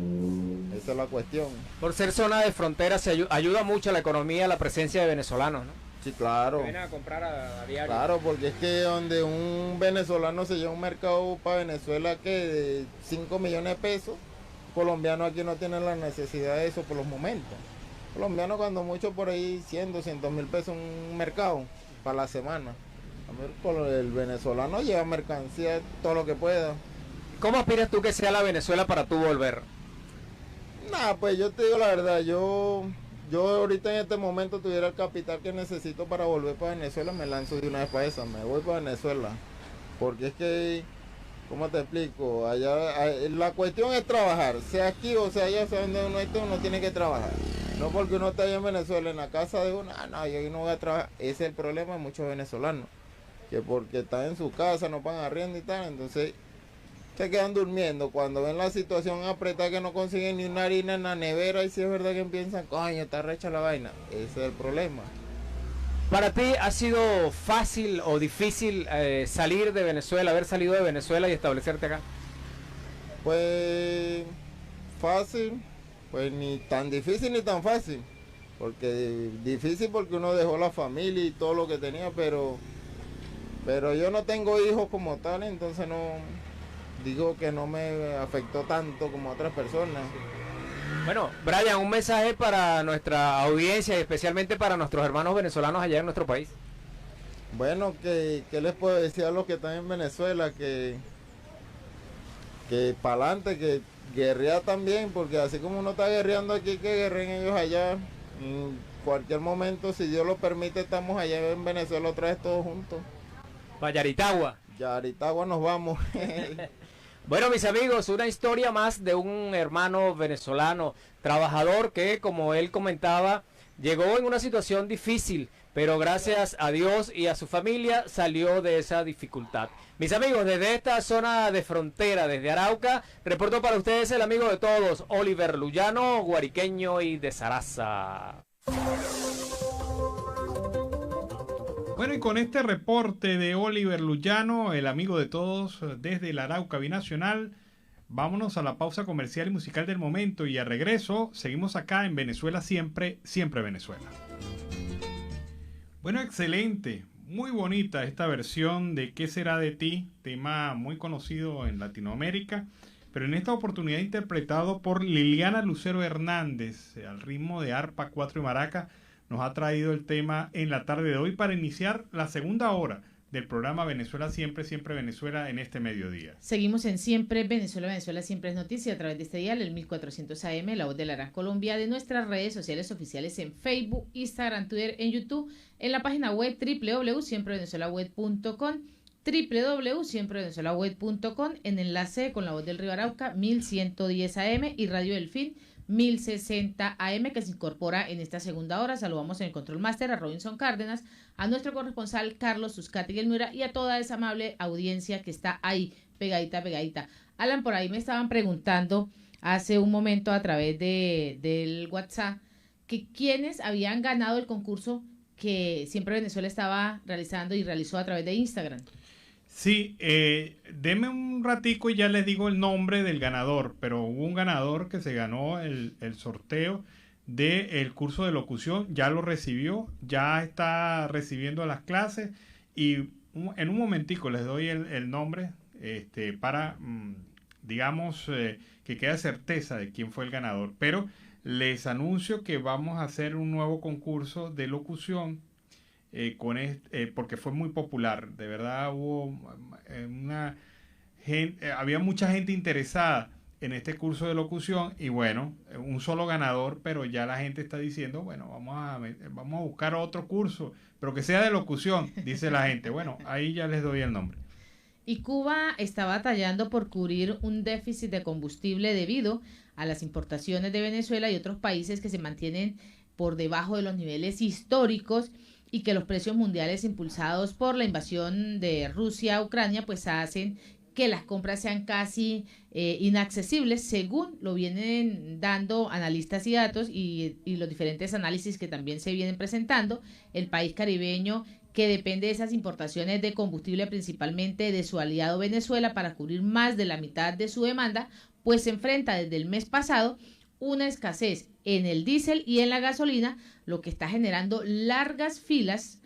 S8: Esa es la cuestión.
S7: Por ser zona de frontera se ayuda mucho a la economía la presencia de venezolanos, ¿no?
S8: Sí, claro.
S7: Que vienen a comprar a diario.
S8: Claro, porque es que donde un venezolano se lleva un mercado para Venezuela que de 5 millones de pesos, colombiano aquí no tiene la necesidad de eso por los momentos. Colombiano cuando mucho por ahí 100, 200 mil pesos un mercado para la semana. El venezolano lleva mercancía todo lo que pueda.
S7: ¿Cómo aspiras tú que sea la Venezuela para tú volver?
S8: Nah, pues yo te digo la verdad, yo ahorita en este momento tuviera el capital que necesito para volver para Venezuela, me lanzo de una vez para esa, me voy para Venezuela. Porque es que, ¿cómo te explico? Allá la cuestión es trabajar, sea aquí o sea allá, sea donde uno esté, uno tiene que trabajar. No porque uno está allá en Venezuela, en la casa de uno, no, yo no voy a trabajar. Ese es el problema de muchos venezolanos, que porque están en su casa, no pagan arriendo y tal, entonces se quedan durmiendo. Cuando ven la situación apretada que no consiguen ni una harina en la nevera, y si es verdad que piensan, coño, está recha la vaina. Ese es el problema.
S7: ¿Para ti ha sido fácil o difícil salir de Venezuela, haber salido de Venezuela y establecerte acá?
S8: Pues fácil, pues ni tan difícil ni tan fácil. Porque difícil porque uno dejó la familia y todo lo que tenía, pero yo no tengo hijos como tal, entonces no digo que no me afectó tanto como otras personas.
S7: Bueno, Brian, un mensaje para nuestra audiencia y especialmente para nuestros hermanos venezolanos allá en nuestro país.
S8: Bueno, ¿qué les puedo decir a los que están en Venezuela? Que para adelante, que guerrea también, porque así como uno está guerreando aquí, que guerreen ellos allá. En cualquier momento, si Dios lo permite, estamos allá en Venezuela otra vez todos juntos.
S7: Para Yaritagua.
S8: Yaritagua nos vamos.
S7: Bueno, mis amigos, una historia más de un hermano venezolano, trabajador que, como él comentaba, llegó en una situación difícil, pero gracias a Dios y a su familia salió de esa dificultad. Mis amigos, desde esta zona de frontera, desde Arauca, reportó para ustedes el amigo de todos, Oliver Luyano, guariqueño y de Zaraza.
S1: Bueno, y con este reporte de Oliver Luyano, el amigo de todos desde el Arauca Binacional, vámonos a la pausa comercial y musical del momento y a regreso seguimos acá en Venezuela Siempre, Siempre Venezuela. Bueno, excelente, muy bonita esta versión de ¿Qué será de ti? Tema muy conocido en Latinoamérica, pero en esta oportunidad interpretado por Liliana Lucero Hernández, al ritmo de arpa, cuatro y maraca. Nos ha traído el tema en la tarde de hoy para iniciar la segunda hora del programa Venezuela Siempre, Siempre Venezuela en este mediodía.
S2: Seguimos en Siempre Venezuela, Venezuela Siempre es noticia a través de este dial, el 1400 AM, La Voz de la Gran Colombia, de nuestras redes sociales oficiales en Facebook, Instagram, Twitter, en YouTube, en la página web www.siemprevenezuelaweb.com www.siemprevenezuelaweb.com, en enlace con La Voz del Río Arauca 1110 AM y Radio Delfín 1060 AM, que se incorpora en esta segunda hora. Saludamos en el Control Master a Robinson Cárdenas, a nuestro corresponsal Carlos Suscati Guelmura y a toda esa amable audiencia que está ahí pegadita. Alan, por ahí me estaban preguntando hace un momento a través del WhatsApp que quiénes habían ganado el concurso que Siempre Venezuela estaba realizando y realizó a través de Instagram.
S1: Sí, deme un ratico y ya les digo el nombre del ganador, pero hubo un ganador que se ganó el sorteo del curso de locución, ya lo recibió, ya está recibiendo las clases y en un momentico les doy el nombre para, digamos, que quede certeza de quién fue el ganador, pero les anuncio que vamos a hacer un nuevo concurso de locución porque fue muy popular, de verdad hubo había mucha gente interesada en este curso de locución y bueno, un solo ganador, pero ya la gente está diciendo, bueno, vamos a buscar otro curso, pero que sea de locución, dice la gente. Bueno, ahí ya les doy el nombre.
S2: Y Cuba está batallando por cubrir un déficit de combustible debido a las importaciones de Venezuela y otros países que se mantienen por debajo de los niveles históricos y que los precios mundiales impulsados por la invasión de Rusia a Ucrania pues hacen que las compras sean casi inaccesibles, según lo vienen dando analistas y datos y los diferentes análisis que también se vienen presentando. El país caribeño, que depende de esas importaciones de combustible principalmente de su aliado Venezuela para cubrir más de la mitad de su demanda, pues se enfrenta desde el mes pasado una escasez en el diésel y en la gasolina, lo que está generando largas filas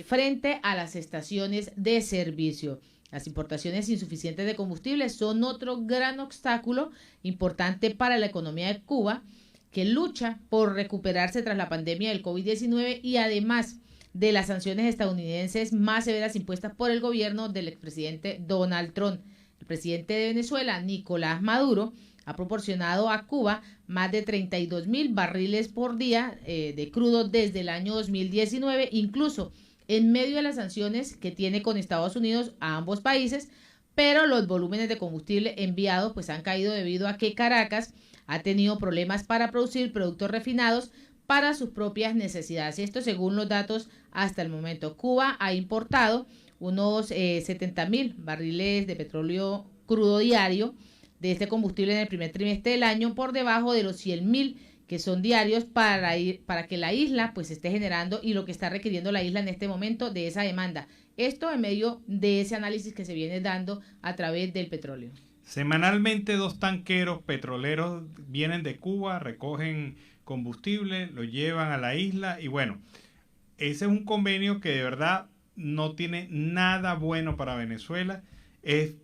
S2: frente a las estaciones de servicio. Las importaciones insuficientes de combustible son otro gran obstáculo importante para la economía de Cuba, que lucha por recuperarse tras la pandemia del COVID-19 y además de las sanciones estadounidenses más severas impuestas por el gobierno del expresidente Donald Trump. El presidente de Venezuela, Nicolás Maduro, ha proporcionado a Cuba más de 32,000 barriles por día de crudo desde el año 2019, incluso en medio de las sanciones que tiene con Estados Unidos a ambos países, pero los volúmenes de combustible enviados pues han caído debido a que Caracas ha tenido problemas para producir productos refinados para sus propias necesidades. Esto según los datos hasta el momento. Cuba ha importado unos 70,000 barriles de petróleo crudo diario de este combustible en el primer trimestre del año, por debajo de los 100,000 que son diarios para que la isla pues esté generando y lo que está requiriendo la isla en este momento de esa demanda. Esto en medio de ese análisis que se viene dando a través del petróleo.
S1: Semanalmente 2 tanqueros petroleros vienen de Cuba, recogen combustible, lo llevan a la isla y bueno, ese es un convenio que de verdad no tiene nada bueno para Venezuela.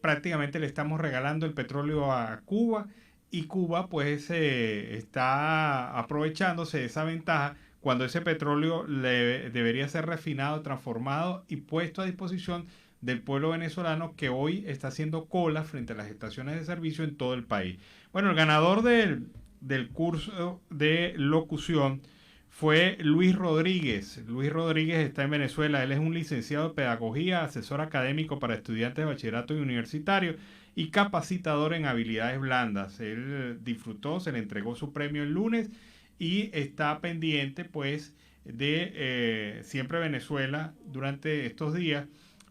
S1: Prácticamente le estamos regalando el petróleo a Cuba y Cuba pues está aprovechándose de esa ventaja cuando ese petróleo debería ser refinado, transformado y puesto a disposición del pueblo venezolano, que hoy está haciendo cola frente a las estaciones de servicio en todo el país. Bueno, el ganador del curso de locución fue Luis Rodríguez. Luis Rodríguez está en Venezuela. Él es un licenciado de pedagogía, asesor académico para estudiantes de bachillerato y universitario y capacitador en habilidades blandas. Él disfrutó, se le entregó su premio el lunes y está pendiente pues de Siempre Venezuela durante estos días,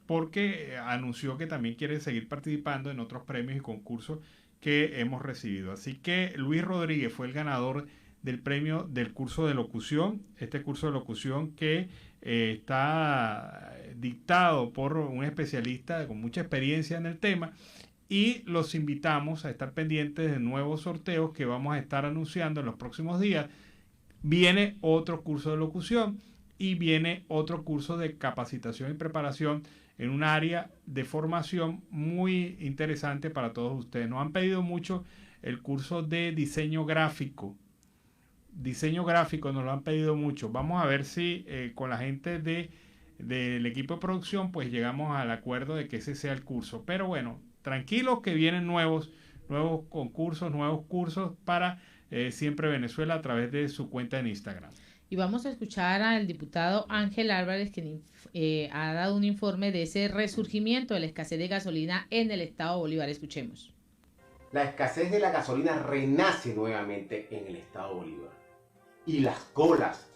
S1: porque anunció que también quiere seguir participando en otros premios y concursos que hemos recibido. Así que Luis Rodríguez fue el ganador del premio del curso de locución, este curso de locución que está dictado por un especialista con mucha experiencia en el tema, y los invitamos a estar pendientes de nuevos sorteos que vamos a estar anunciando en los próximos días. Viene otro curso de locución y viene otro curso de capacitación y preparación en un área de formación muy interesante para todos ustedes. Nos han pedido mucho el curso de diseño gráfico. Diseño gráfico nos lo han pedido mucho. Vamos a ver si con la gente del equipo de producción pues llegamos al acuerdo de que ese sea el curso. Pero bueno, tranquilos que vienen nuevos concursos, nuevos cursos para Siempre Venezuela a través de su cuenta en Instagram.
S2: Y vamos a escuchar al diputado Ángel Álvarez, quien ha dado un informe de ese resurgimiento de la escasez de gasolina en el estado Bolívar. Escuchemos.
S9: La escasez de la gasolina renace nuevamente en el estado Bolívar. Y las colas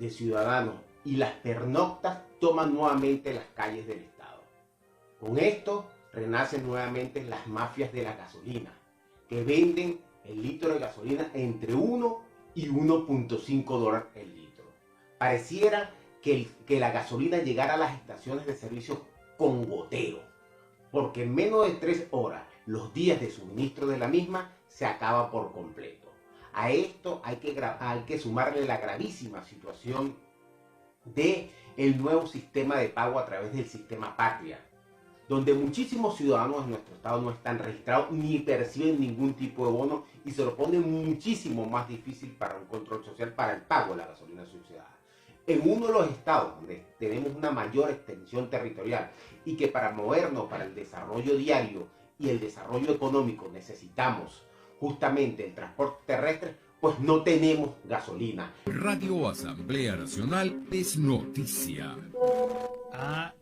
S9: de ciudadanos y las pernoctas toman nuevamente las calles del estado. Con esto renacen nuevamente las mafias de la gasolina, que venden el litro de gasolina entre 1 y 1.5 dólares el litro. Pareciera que la gasolina llegara a las estaciones de servicio con gotero, porque en menos de 3 horas los días de suministro de la misma se acaba por completo. A esto hay que sumarle la gravísima situación del nuevo sistema de pago a través del sistema Patria, donde muchísimos ciudadanos de nuestro estado no están registrados ni perciben ningún tipo de bono y se lo pone muchísimo más difícil para un control social para el pago de la gasolina subsidiada. En uno de los estados donde tenemos una mayor extensión territorial y que para movernos para el desarrollo diario y el desarrollo económico necesitamos justamente el transporte terrestre, pues no tenemos gasolina.
S10: Radio Asamblea Nacional es noticia.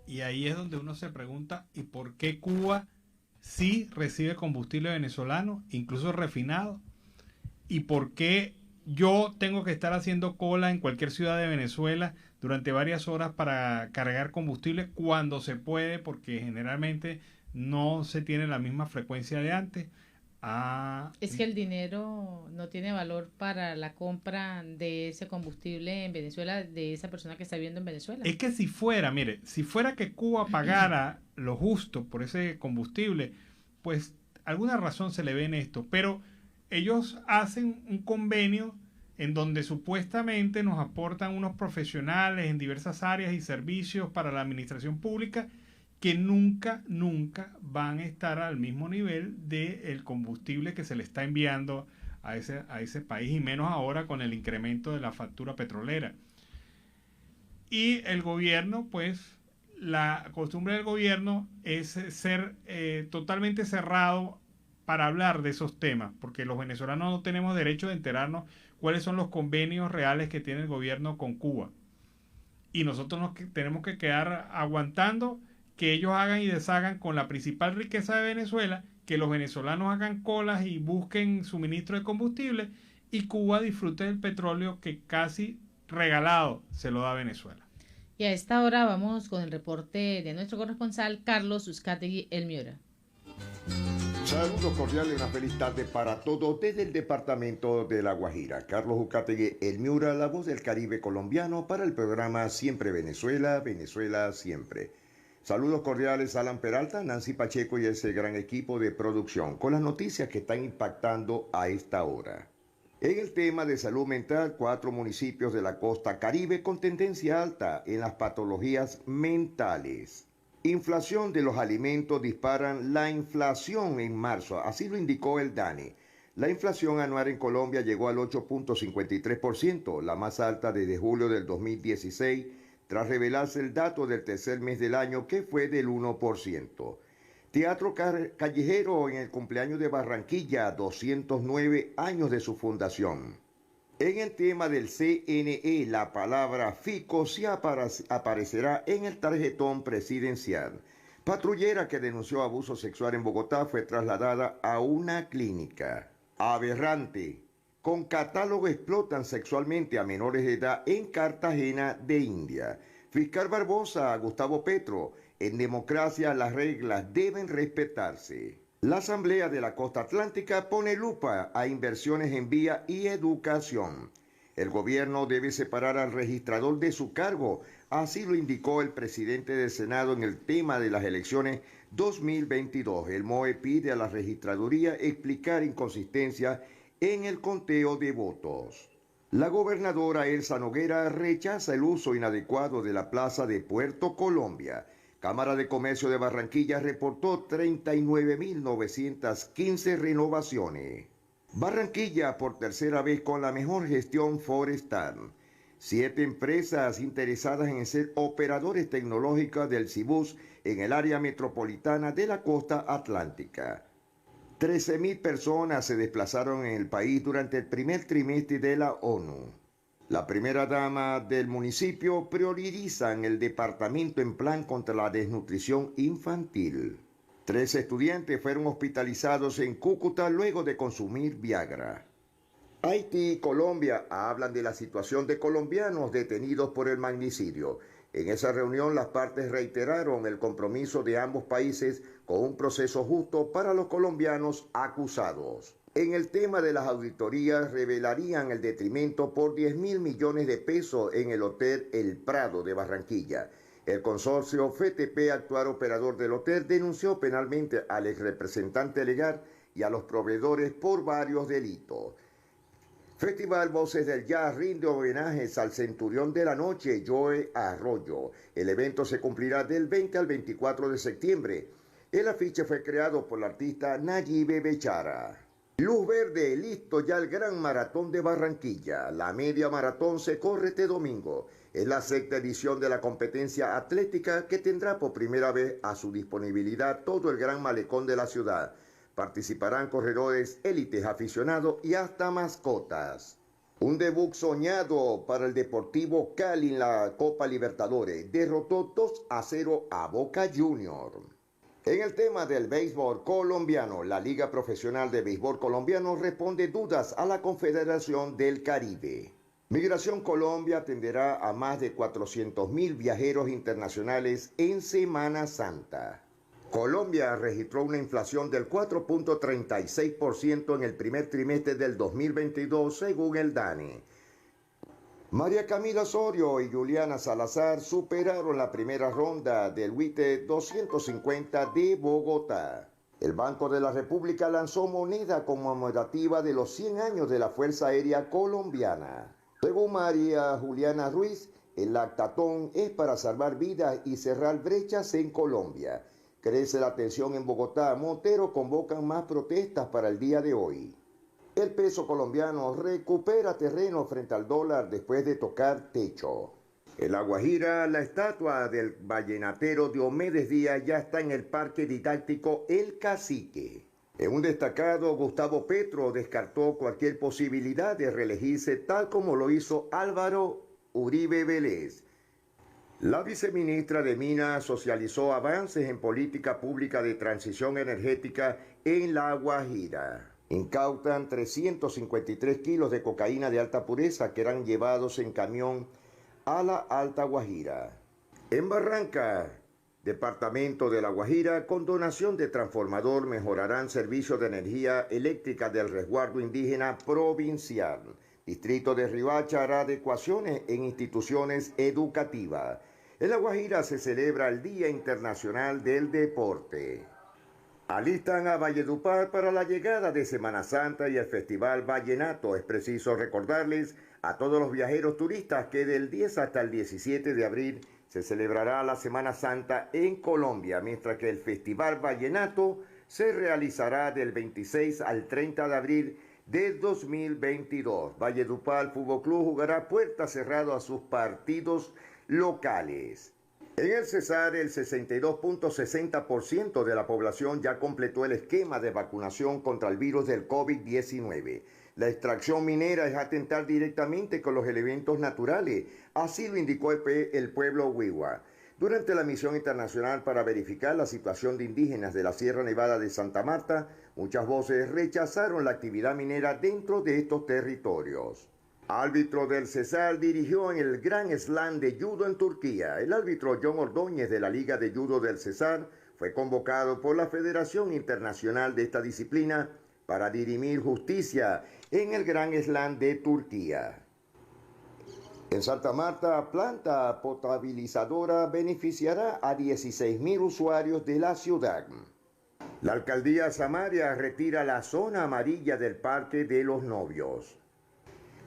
S1: Y ahí es donde uno se pregunta, ¿y por qué Cuba sí recibe combustible venezolano, incluso refinado? ¿Y por qué yo tengo que estar haciendo cola en cualquier ciudad de Venezuela durante varias horas para cargar combustible cuando se puede? Porque generalmente no se tiene la misma frecuencia de antes.
S2: Es que el dinero no tiene valor para la compra de ese combustible en Venezuela, de esa persona que está viviendo en Venezuela.
S1: Es que si fuera que Cuba pagara lo justo por ese combustible, pues alguna razón se le ve en esto. Pero ellos hacen un convenio en donde supuestamente nos aportan unos profesionales en diversas áreas y servicios para la administración pública que nunca van a estar al mismo nivel del combustible que se le está enviando a ese país, y menos ahora con el incremento de la factura petrolera. Y el gobierno, pues, la costumbre del gobierno es ser totalmente cerrado para hablar de esos temas, porque los venezolanos no tenemos derecho de enterarnos cuáles son los convenios reales que tiene el gobierno con Cuba. Y nosotros nos tenemos que quedar aguantando que ellos hagan y deshagan con la principal riqueza de Venezuela, que los venezolanos hagan colas y busquen suministro de combustible, y Cuba disfrute del petróleo que casi regalado se lo da a Venezuela.
S2: Y a esta hora vamos con el reporte de nuestro corresponsal Carlos Uzcategui El Miura.
S11: Saludos cordiales y una feliz tarde para todos desde el departamento de La Guajira. Carlos Uzcategui El Miura, la voz del Caribe colombiano, para el programa Siempre Venezuela, Venezuela Siempre. Saludos cordiales a Alan Peralta, Nancy Pacheco y ese gran equipo de producción, con las noticias que están impactando a esta hora. En el tema de salud mental, 4 municipios de la costa Caribe con tendencia alta en las patologías mentales. Inflación de los alimentos disparan la inflación en marzo, así lo indicó el DANE. La inflación anual en Colombia llegó al 8.53%, la más alta desde julio del 2016, tras revelarse el dato del tercer mes del año, que fue del 1%. Teatro Callejero en el cumpleaños de Barranquilla, 209 años de su fundación. En el tema del CNE, la palabra FICO sí aparecerá en el tarjetón presidencial. Patrullera que denunció abuso sexual en Bogotá fue trasladada a una clínica. Aberrante. Con catálogo explotan sexualmente a menores de edad en Cartagena de India. Fiscal Barbosa, Gustavo Petro, en democracia las reglas deben respetarse. La Asamblea de la Costa Atlántica pone lupa a inversiones en vía y educación. El gobierno debe separar al registrador de su cargo, así lo indicó el presidente del Senado en el tema de las elecciones 2022. El MOE pide a la registraduría explicar inconsistencias en el conteo de votos. La gobernadora Elsa Noguera rechaza el uso inadecuado de la plaza de Puerto Colombia. Cámara de Comercio de Barranquilla reportó 39.915 renovaciones. Barranquilla por tercera vez con la mejor gestión forestal. 7 empresas interesadas en ser operadores tecnológicos del Cibus en el área metropolitana de la costa atlántica. 13.000 personas se desplazaron en el país durante el primer trimestre de la ONU. La primera dama del municipio prioriza en el departamento en plan contra la desnutrición infantil. 3 estudiantes fueron hospitalizados en Cúcuta luego de consumir Viagra. Haití y Colombia hablan de la situación de colombianos detenidos por el magnicidio. En esa reunión las partes reiteraron el compromiso de ambos países con un proceso justo para los colombianos acusados. En el tema de las auditorías revelarían el detrimento por 10.000 millones de pesos en el Hotel El Prado de Barranquilla. El consorcio FTP, actual operador del hotel, denunció penalmente al exrepresentante legal y a los proveedores por varios delitos. Festival Voces del Jazz rinde homenajes al centurión de la noche, Joe Arroyo. El evento se cumplirá del 20 al 24 de septiembre. El afiche fue creado por la artista Nayibe Bechara. Luz verde, listo ya el Gran Maratón de Barranquilla. La media maratón se corre este domingo. Es la 6ª edición de la competencia atlética que tendrá por primera vez a su disponibilidad todo el gran malecón de la ciudad. Participarán corredores élites, aficionados y hasta mascotas. Un debut soñado para el Deportivo Cali en la Copa Libertadores. Derrotó 2-0 a Boca Juniors. En el tema del béisbol colombiano, la Liga Profesional de Béisbol Colombiano responde dudas a la Confederación del Caribe. Migración Colombia atenderá a más de 400.000 viajeros internacionales en Semana Santa. Colombia registró una inflación del 4.36% en el primer trimestre del 2022, según el DANE. María Camila Osorio y Juliana Salazar superaron la primera ronda del WITE 250 de Bogotá. El Banco de la República lanzó moneda conmemorativa de los 100 años de la Fuerza Aérea Colombiana. Según María Juliana Ruiz, el lactatón es para salvar vidas y cerrar brechas en Colombia. Crece la tensión en Bogotá. Montero convocan más protestas para el día de hoy. El peso colombiano recupera terreno frente al dólar después de tocar techo. En La Guajira, la estatua del vallenatero Diomedes Díaz ya está en el parque didáctico El Cacique. En un destacado, Gustavo Petro descartó cualquier posibilidad de reelegirse tal como lo hizo Álvaro Uribe Vélez. La viceministra de Minas socializó avances en política pública de transición energética en La Guajira. Incautan 353 kilos de cocaína de alta pureza que eran llevados en camión a la Alta Guajira. En Barranca, departamento de La Guajira, con donación de transformador mejorarán servicios de energía eléctrica del resguardo indígena provincial. Distrito de Riohacha hará adecuaciones en instituciones educativas. En La Guajira se celebra el Día Internacional del Deporte. Alistan a Valledupar para la llegada de Semana Santa y el Festival Vallenato. Es preciso recordarles a todos los viajeros turistas que del 10 hasta el 17 de abril se celebrará la Semana Santa en Colombia, mientras que el Festival Vallenato se realizará del 26 al 30 de abril de 2022. Valledupar Fútbol Club jugará puerta cerrada a sus partidos locales. En el Cesar, el 62.60% de la población ya completó el esquema de vacunación contra el virus del COVID-19. La extracción minera es atentar directamente con los elementos naturales, así lo indicó el pueblo Wiwa. Durante la misión internacional para verificar la situación de indígenas de la Sierra Nevada de Santa Marta, muchas voces rechazaron la actividad minera dentro de estos territorios. Árbitro del Cesar dirigió en el Gran Slam de Judo en Turquía. El árbitro John Ordóñez de la Liga de Judo del Cesar fue convocado por la Federación Internacional de esta disciplina para dirimir justicia en el Gran Slam de Turquía. En Santa Marta, planta potabilizadora beneficiará a 16.000 usuarios de la ciudad. La alcaldía Samaria retira la zona amarilla del Parque de los Novios.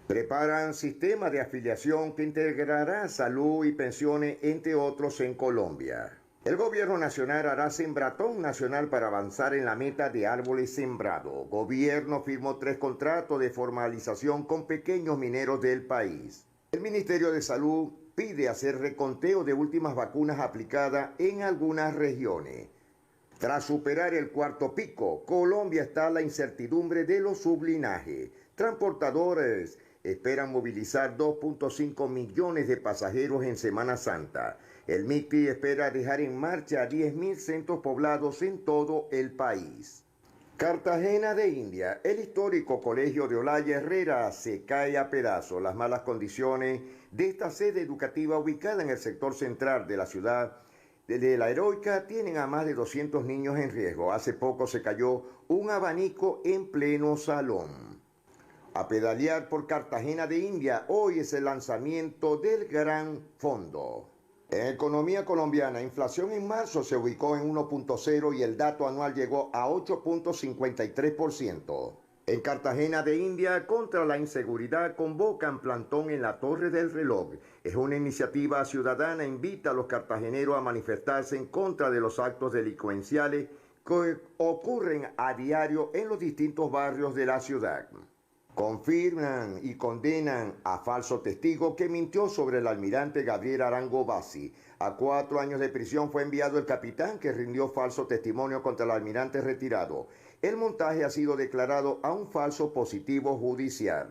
S11: Preparan sistema de afiliación que integrará salud y pensiones, entre otros, en Colombia. El gobierno nacional hará sembratón nacional para avanzar en la meta de árboles sembrados. Gobierno firmó 3 contratos de formalización con pequeños mineros del país. El Ministerio de Salud pide hacer reconteo de últimas vacunas aplicadas en algunas regiones. Tras superar el 4º pico, Colombia está a la incertidumbre de los sublinajes. Transportadores esperan movilizar 2.5 millones de pasajeros en Semana Santa. El MICTI espera dejar en marcha 10.000 centros poblados en todo el país. Cartagena de India, el histórico colegio de Olaya Herrera se cae a pedazos. Las malas condiciones de esta sede educativa ubicada en el sector central de la ciudad de La Heroica tienen a más de 200 niños en riesgo. Hace poco se cayó un abanico en pleno salón. A pedalear por Cartagena de India, hoy es el lanzamiento del Gran Fondo. En economía colombiana, inflación en marzo se ubicó en 1.0 y el dato anual llegó a 8.53%. En Cartagena de India, contra la inseguridad, convocan plantón en la Torre del Reloj. Es una iniciativa ciudadana, invita a los cartageneros a manifestarse en contra de los actos delincuenciales que ocurren a diario en los distintos barrios de la ciudad. Confirman y condenan a falso testigo que mintió sobre el almirante Gabriel Arango Bassi. A 4 años de prisión fue enviado el capitán que rindió falso testimonio contra el almirante retirado. El montaje ha sido declarado a un falso positivo judicial.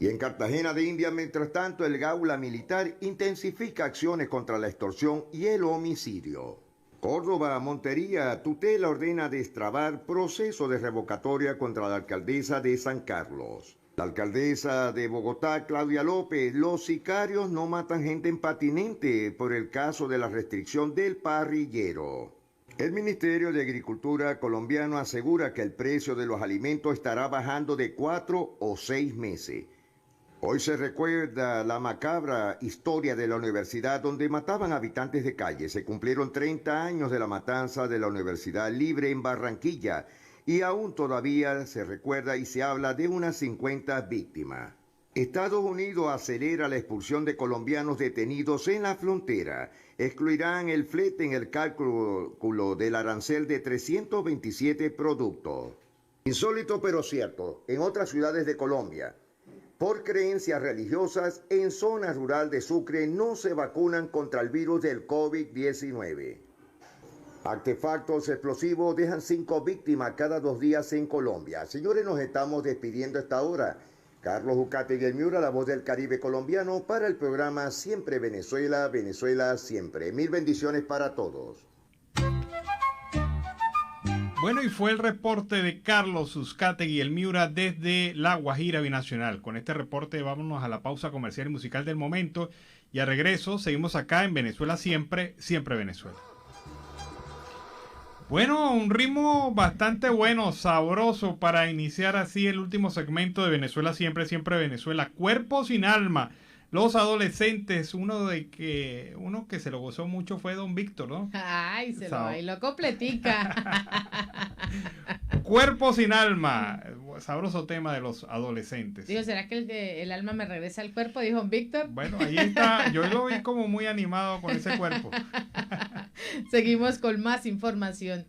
S11: Y en Cartagena de India, mientras tanto, el Gaula Militar intensifica acciones contra la extorsión y el homicidio. Córdoba, Montería, tutela ordena destrabar proceso de revocatoria contra la alcaldesa de San Carlos. La alcaldesa de Bogotá, Claudia López, los sicarios no matan gente en patinete por el caso de la restricción del parrillero. El Ministerio de Agricultura colombiano asegura que el precio de los alimentos estará bajando de 4 o 6 meses. Hoy se recuerda la macabra historia de la universidad donde mataban habitantes de calle. Se cumplieron 30 años de la matanza de la Universidad Libre en Barranquilla y aún todavía se recuerda y se habla de unas 50 víctimas. Estados Unidos acelera la expulsión de colombianos detenidos en la frontera. Excluirán el flete en el cálculo del arancel de 327 productos. Insólito pero cierto, en otras ciudades de Colombia, por creencias religiosas, en zona rural de Sucre no se vacunan contra el virus del COVID-19. Artefactos explosivos dejan 5 víctimas cada 2 días en Colombia. Señores, nos estamos despidiendo a esta hora. Carlos Ucategui el Miura, la voz del Caribe colombiano, para el programa Siempre Venezuela, Venezuela Siempre. 1000 bendiciones para todos.
S1: Bueno, y fue el reporte de Carlos Uzcategui el Miura desde La Guajira Binacional. Con este reporte vámonos a la pausa comercial y musical del momento y a regreso seguimos acá en Venezuela Siempre, Siempre Venezuela. Bueno, un ritmo bastante bueno, sabroso para iniciar así el último segmento de Venezuela Siempre, Siempre Venezuela. Cuerpo sin alma. Los adolescentes, uno que se lo gozó mucho fue Don Víctor, ¿no?
S2: Ay, se lo bailó completica.
S1: Cuerpo sin alma, sabroso tema de los adolescentes.
S2: Digo, ¿será que el alma me regresa al cuerpo? Dijo Don Víctor.
S1: Bueno, ahí está, yo lo vi como muy animado con ese cuerpo.
S2: Seguimos con más información.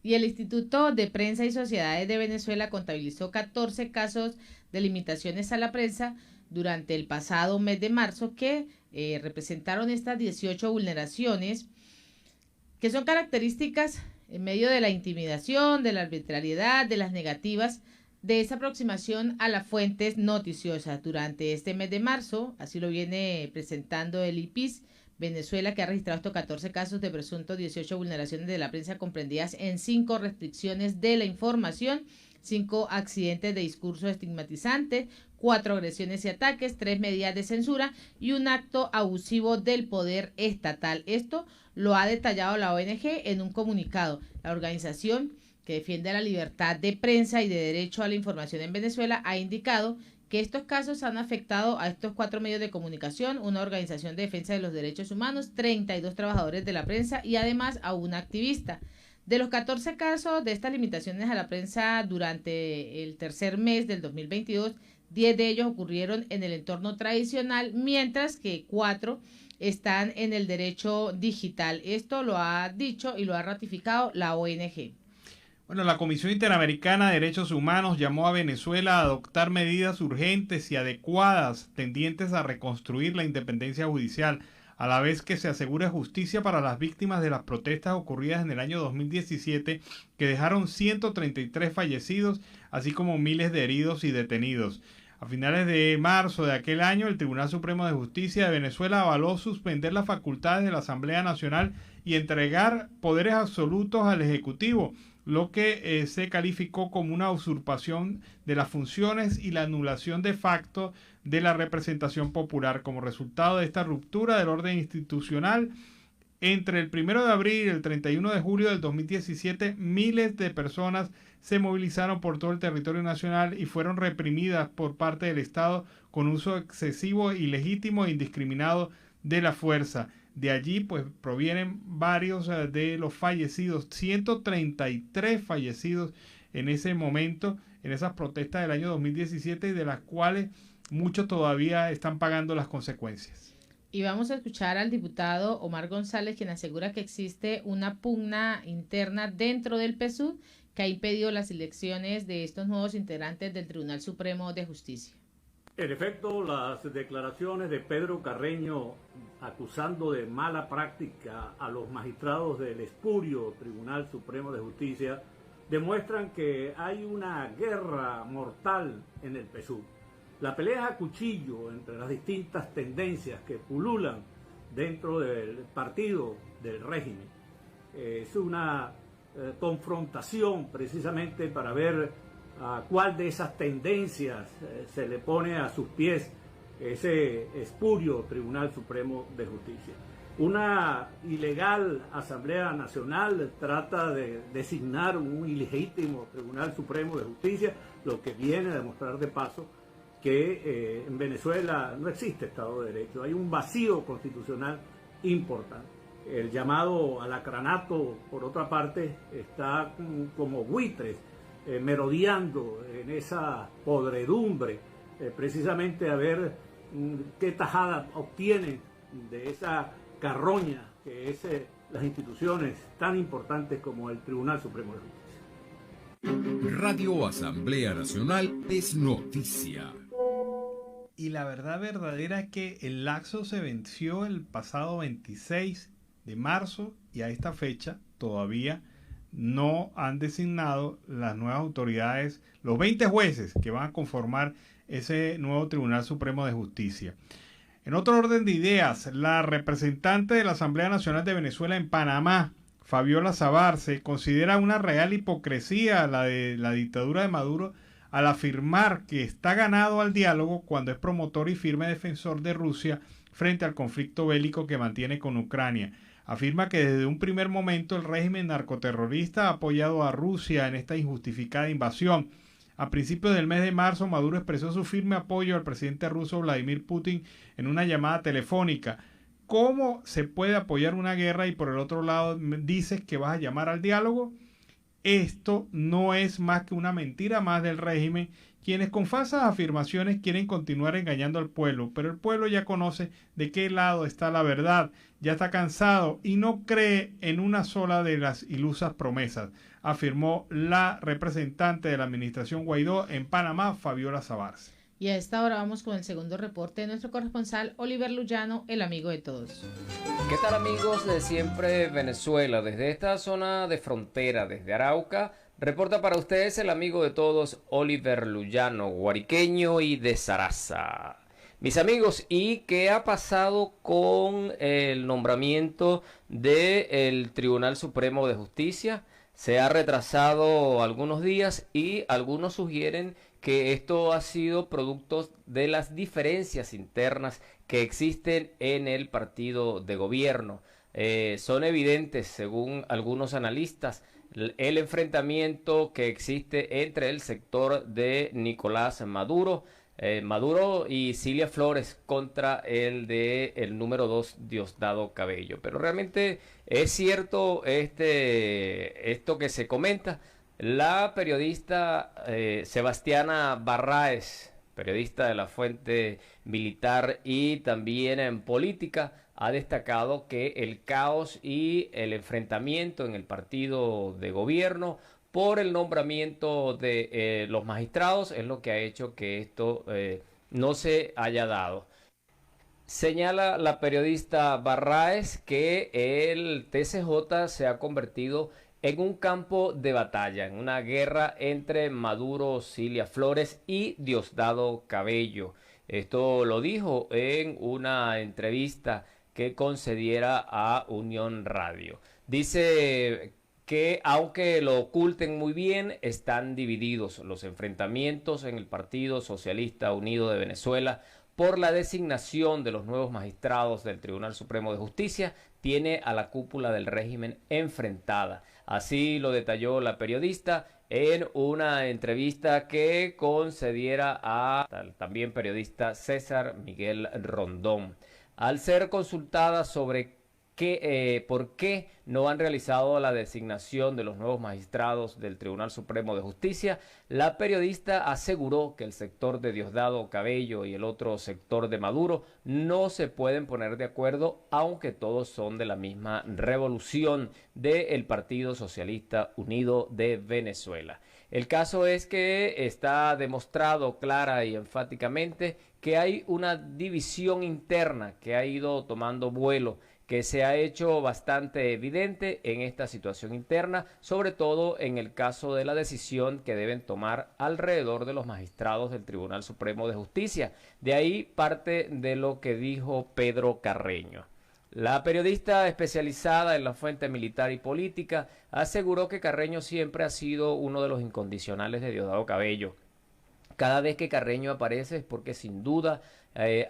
S2: Y el Instituto de Prensa y Sociedades de Venezuela contabilizó 14 casos de limitaciones a la prensa durante el pasado mes de marzo que representaron estas 18 vulneraciones que son características en medio de la intimidación, de la arbitrariedad, de las negativas, de esa aproximación a las fuentes noticiosas. Durante este mes de marzo, así lo viene presentando el IPIS Venezuela, que ha registrado estos 14 casos de presuntos 18 vulneraciones de la prensa comprendidas en 5 restricciones de la información, 5 accidentes de discurso estigmatizante, 4 agresiones y ataques, 3 medidas de censura y un acto abusivo del poder estatal. Esto lo ha detallado la ONG en un comunicado. La organización que defiende la libertad de prensa y de derecho a la información en Venezuela ha indicado que estos casos han afectado a estos 4 medios de comunicación, una organización de defensa de los derechos humanos, 32 trabajadores de la prensa y además a una activista. De los 14 casos de estas limitaciones a la prensa durante el tercer mes del 2022, 10 de ellos ocurrieron en el entorno tradicional, mientras que 4 están en el derecho digital. Esto lo ha dicho y lo ha ratificado la ONG.
S1: Bueno, la Comisión Interamericana de Derechos Humanos llamó a Venezuela a adoptar medidas urgentes y adecuadas tendientes a reconstruir la independencia judicial, a la vez que se asegure justicia para las víctimas de las protestas ocurridas en el año 2017, que dejaron 133 fallecidos, así como miles de heridos y detenidos. A finales de marzo de aquel año, el Tribunal Supremo de Justicia de Venezuela avaló suspender las facultades de la Asamblea Nacional y entregar poderes absolutos al Ejecutivo, lo que se calificó como una usurpación de las funciones y la anulación de facto de la representación popular. Como resultado de esta ruptura del orden institucional, entre el 1 de abril y el 31 de julio del 2017, miles de personas se movilizaron por todo el territorio nacional y fueron reprimidas por parte del Estado con uso excesivo, ilegítimo e indiscriminado de la fuerza. De allí pues provienen varios de los fallecidos, 133 fallecidos en ese momento, en esas protestas del año 2017, y de las cuales muchos todavía están pagando las consecuencias.
S2: Y vamos a escuchar al diputado Omar González, quien asegura que existe una pugna interna dentro del PSUV que ha impedido las elecciones de estos nuevos integrantes del Tribunal Supremo de Justicia.
S12: En efecto, las declaraciones de Pedro Carreño acusando de mala práctica a los magistrados del espurio Tribunal Supremo de Justicia demuestran que hay una guerra mortal en el PSUV. La pelea a cuchillo entre las distintas tendencias que pululan dentro del partido del régimen es una confrontación precisamente para ver a cuál de esas tendencias se le pone a sus pies ese espurio Tribunal Supremo de Justicia. Una ilegal Asamblea Nacional trata de designar un ilegítimo Tribunal Supremo de Justicia, lo que viene a demostrar de paso que en Venezuela no existe Estado de Derecho, hay un vacío constitucional importante. El llamado alacranato, por otra parte, está como buitres merodeando en esa podredumbre, precisamente a ver qué tajada obtienen de esa carroña que es las instituciones tan importantes como el Tribunal Supremo de Justicia.
S10: Radio Asamblea Nacional es noticia.
S1: Y la verdad verdadera es que el laxo se venció el pasado 26 de marzo y a esta fecha todavía no han designado las nuevas autoridades, los 20 jueces que van a conformar ese nuevo Tribunal Supremo de Justicia. En otro orden de ideas, la representante de la Asamblea Nacional de Venezuela en Panamá, Fabiola Sabarce, considera una real hipocresía la de la dictadura de Maduro al afirmar que está ganado al diálogo cuando es promotor y firme defensor de Rusia frente al conflicto bélico que mantiene con Ucrania. Afirma que desde un primer momento el régimen narcoterrorista ha apoyado a Rusia en esta injustificada invasión. A principios del mes de marzo, Maduro expresó su firme apoyo al presidente ruso Vladimir Putin en una llamada telefónica. ¿Cómo se puede apoyar una guerra y por el otro lado dices que vas a llamar al diálogo? Esto no es más que una mentira más del régimen, quienes con falsas afirmaciones quieren continuar engañando al pueblo, pero el pueblo ya conoce de qué lado está la verdad, ya está cansado y no cree en una sola de las ilusas promesas, afirmó la representante de la administración Guaidó en Panamá, Fabiola Sabarce.
S2: Y a esta hora vamos con el segundo reporte de nuestro corresponsal Oliver Luyano, el amigo de todos.
S7: ¿Qué tal, amigos de Siempre Venezuela? Desde esta zona de frontera, desde Arauca, reporta para ustedes el amigo de todos Oliver Luyano, guariqueño y de Zaraza. Mis amigos, ¿y qué ha pasado con el nombramiento del Tribunal Supremo de Justicia? Se ha retrasado algunos días y algunos sugieren que esto ha sido producto de las diferencias internas que existen en el partido de gobierno. Son evidentes, según algunos analistas, el enfrentamiento que existe entre el sector de Nicolás Maduro, y Cilia Flores contra el de el número 2, Diosdado Cabello. Pero realmente es cierto esto que se comenta. La periodista Sebastiana Barraez, periodista de la Fuente Militar y también en política, ha destacado que el caos y el enfrentamiento en el partido de gobierno por el nombramiento de los magistrados es lo que ha hecho que esto no se haya dado. Señala la periodista Barraez que el TCJ se ha convertido en un campo de batalla, en una guerra entre Maduro, Cilia Flores y Diosdado Cabello. Esto lo dijo en una entrevista que concediera a Unión Radio. Dice que aunque lo oculten muy bien, están divididos los enfrentamientos en el Partido Socialista Unido de Venezuela por la designación de los nuevos magistrados del Tribunal Supremo de Justicia, tiene a la cúpula del régimen enfrentada. Así lo detalló la periodista en una entrevista que concediera a también periodista César Miguel Rondón. Al ser consultada sobre por qué no han realizado la designación de los nuevos magistrados del Tribunal Supremo de Justicia, la periodista aseguró que el sector de Diosdado Cabello y el otro sector de Maduro no se pueden poner de acuerdo, aunque todos son de la misma revolución del Partido Socialista Unido de Venezuela. El caso es que está demostrado clara y enfáticamente que hay una división interna que ha ido tomando vuelo, que se ha hecho bastante evidente en esta situación interna, sobre todo en el caso de la decisión que deben tomar alrededor de los magistrados del Tribunal Supremo de Justicia. De ahí parte de lo que dijo Pedro Carreño. La periodista especializada en la fuente militar y política aseguró que Carreño siempre ha sido uno de los incondicionales de Diosdado Cabello. Cada vez que Carreño aparece es porque sin duda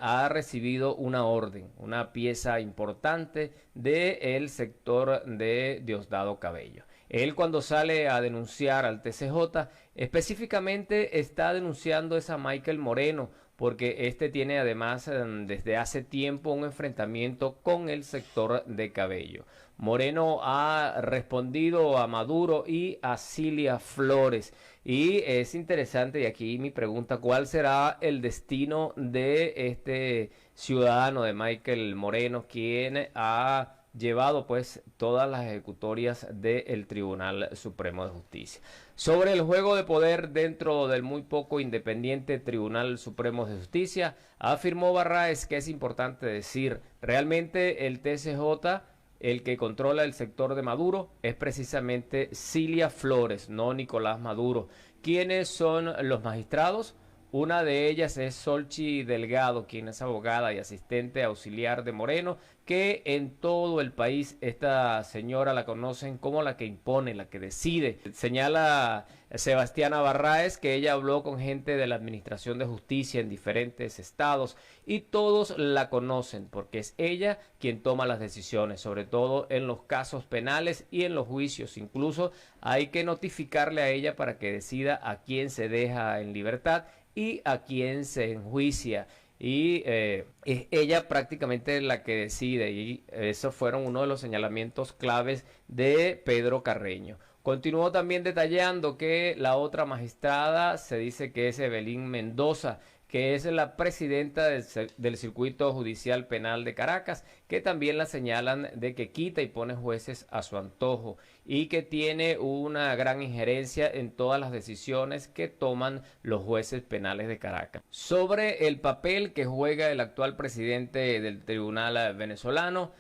S7: ha recibido una orden, una pieza importante del sector de Diosdado Cabello. Él, cuando sale a denunciar al TCJ, específicamente está denunciando a Michael Moreno, porque este tiene además desde hace tiempo un enfrentamiento con el sector de Cabello. Moreno ha respondido a Maduro y a Cilia Flores. Y es interesante, y aquí mi pregunta, ¿cuál será el destino de este ciudadano, de Michael Moreno, quien ha llevado pues todas las ejecutorias del Tribunal Supremo de Justicia? Sobre el juego de poder dentro del muy poco independiente Tribunal Supremo de Justicia, afirmó Barraez que es importante decir, realmente el TCJ, el que controla el sector de Maduro, es precisamente Cilia Flores, no Nicolás Maduro. ¿Quiénes son los magistrados? Una de ellas es Solchi Delgado, quien es abogada y asistente auxiliar de Moreno, que en todo el país esta señora la conocen como la que impone, la que decide. Señala Sebastiana Barraez que ella habló con gente de la Administración de Justicia en diferentes estados y todos la conocen porque es ella quien toma las decisiones, sobre todo en los casos penales y en los juicios. Incluso hay que notificarle a ella para que decida a quién se deja en libertad y a quién se enjuicia. Y es ella prácticamente la que decide, y esos fueron uno de los señalamientos claves de Pedro Carreño. Continuó también detallando que la otra magistrada se dice que es Evelyn Mendoza, que es la presidenta del Circuito Judicial Penal de Caracas, que también la señalan de que quita y pone jueces a su antojo y que tiene una gran injerencia en todas las decisiones que toman los jueces penales de Caracas. Sobre el papel que juega el actual presidente del tribunal venezolano,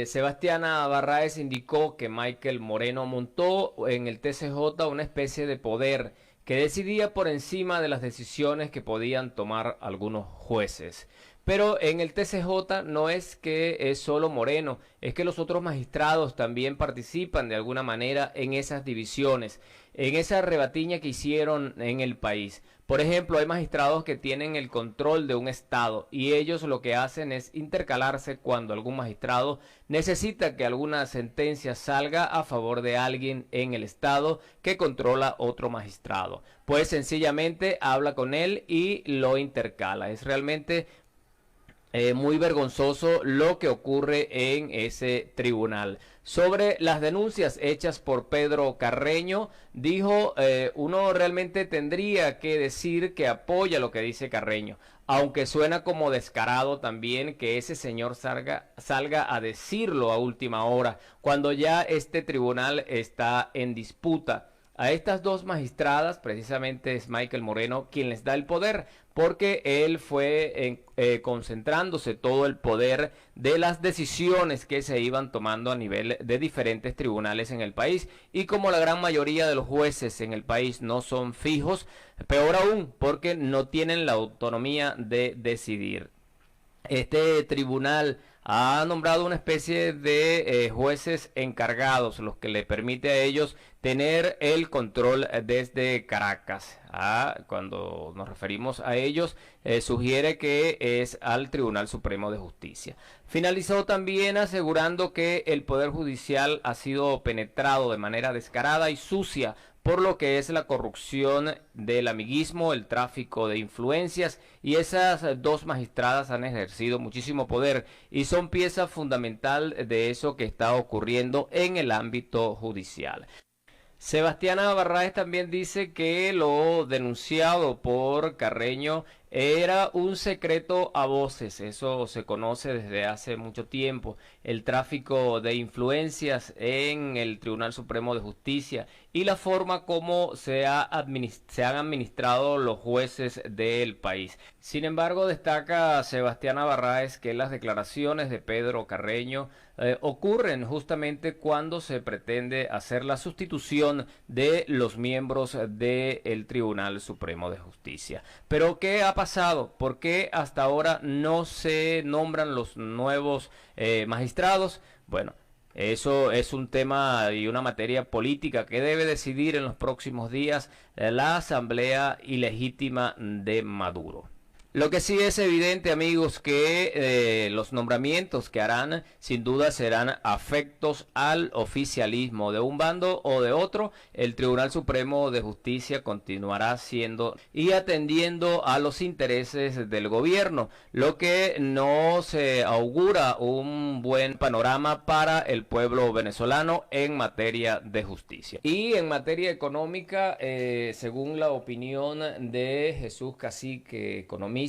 S7: Sebastiana Barraez indicó que Michael Moreno montó en el TCJ una especie de poder que decidía por encima de las decisiones que podían tomar algunos jueces. Pero en el TCJ no es que es solo Moreno, es que los otros magistrados también participan de alguna manera en esas divisiones, en esa rebatiña que hicieron en el país. Por ejemplo, hay magistrados que tienen el control de un estado y ellos lo que hacen es intercalarse cuando algún magistrado necesita que alguna sentencia salga a favor de alguien en el estado que controla otro magistrado. Pues sencillamente habla con él y lo intercala. Es realmente muy vergonzoso lo que ocurre en ese tribunal. Sobre las denuncias hechas por Pedro Carreño, dijo, uno realmente tendría que decir que apoya lo que dice Carreño, aunque suena como descarado también que ese señor salga a decirlo a última hora, cuando ya este tribunal está en disputa. A estas dos magistradas, precisamente es Michael Moreno quien les da el poder porque él fue concentrándose todo el poder de las decisiones que se iban tomando a nivel de diferentes tribunales en el país. Y como la gran mayoría de los jueces en el país no son fijos, peor aún, porque no tienen la autonomía de decidir. Este tribunal ha nombrado una especie de jueces encargados, los que le permite a ellos tener el control desde Caracas. Cuando nos referimos a ellos, sugiere que es al Tribunal Supremo de Justicia. Finalizó también asegurando que el Poder Judicial ha sido penetrado de manera descarada y sucia por lo que es la corrupción del amiguismo, el tráfico de influencias, y esas dos magistradas han ejercido muchísimo poder y son pieza fundamental de eso que está ocurriendo en el ámbito judicial. Sebastiana Barraez también dice que lo denunciado por Carreño era un secreto a voces. Eso se conoce desde hace mucho tiempo, el tráfico de influencias en el Tribunal Supremo de Justicia y la forma como se han administrado los jueces del país. Sin embargo, destaca Sebastiana Barraez que las declaraciones de Pedro Carreño ocurren justamente cuando se pretende hacer la sustitución de los miembros del Tribunal Supremo de Justicia. Pero ¿qué ha pasado? ¿Por qué hasta ahora no se nombran los nuevos magistrados? Bueno, eso es un tema y una materia política que debe decidir en los próximos días la Asamblea Ilegítima de Maduro. Lo que sí es evidente, amigos, que los nombramientos que harán sin duda serán afectos al oficialismo de un bando o de otro. El Tribunal Supremo de Justicia continuará siendo y atendiendo a los intereses del gobierno, lo que no se augura un buen panorama para el pueblo venezolano en materia de justicia. Y en materia económica, según la opinión de Jesús Cacique, economista,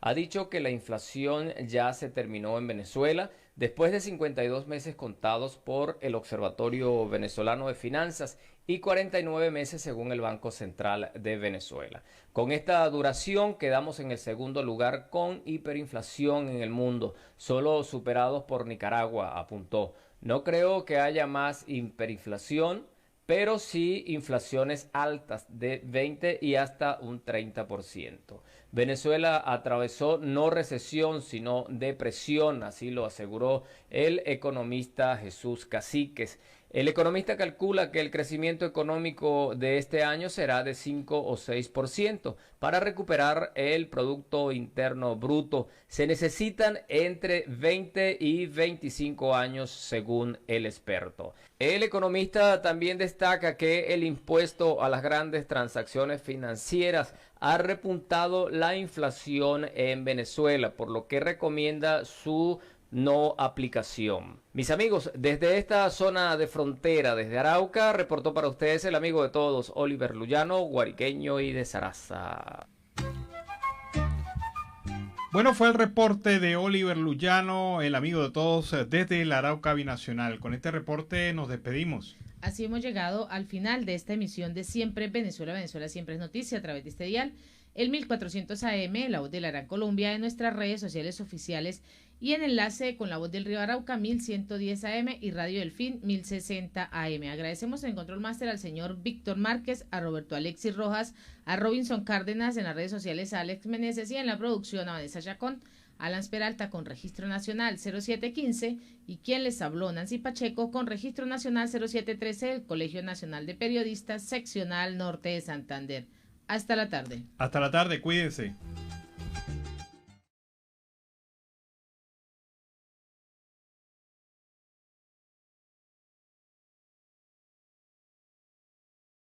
S7: ha dicho que la inflación ya se terminó en Venezuela después de 52 meses contados por el Observatorio Venezolano de Finanzas y 49 meses según el Banco Central de Venezuela. Con esta duración quedamos en el segundo lugar con hiperinflación en el mundo, solo superados por Nicaragua, apuntó. No creo que haya más hiperinflación, pero sí inflaciones altas de 20 y hasta un 30%. Venezuela atravesó no recesión, sino depresión, así lo aseguró el economista Jesús Caciques. El economista calcula que el crecimiento económico de este año será de 5 o 6%. Para recuperar el Producto Interno Bruto se necesitan entre 20 y 25 años según el experto. El economista también destaca que el impuesto a las grandes transacciones financieras ha repuntado la inflación en Venezuela, por lo que recomienda su no aplicación. Mis amigos, desde esta zona de frontera, desde Arauca, reportó para ustedes el amigo de todos, Oliver Luyano, guariqueño y de Zaraza.
S1: Bueno, fue el reporte de Oliver Luyano, el amigo de todos, desde el Arauca Binacional. Con este reporte nos despedimos.
S2: Así hemos llegado al final de esta emisión de Siempre Venezuela, Venezuela Siempre es Noticia, a través de este dial, el 1400 AM, La Voz de la Gran Colombia, en nuestras redes sociales oficiales y en enlace con La Voz del Río Arauca, 1110 AM y Radio Delfín, 1060 AM. Agradecemos en Control Máster al señor Víctor Márquez, a Roberto Alexis Rojas, a Robinson Cárdenas, en las redes sociales a Alex Meneses y en la producción a Vanessa Chacón, Alan Peralta con Registro Nacional 0715 y quien les habló, Nancy Pacheco, con Registro Nacional 0713 del Colegio Nacional de Periodistas, Seccional Norte de Santander. Hasta la tarde.
S1: Hasta la tarde, cuídense.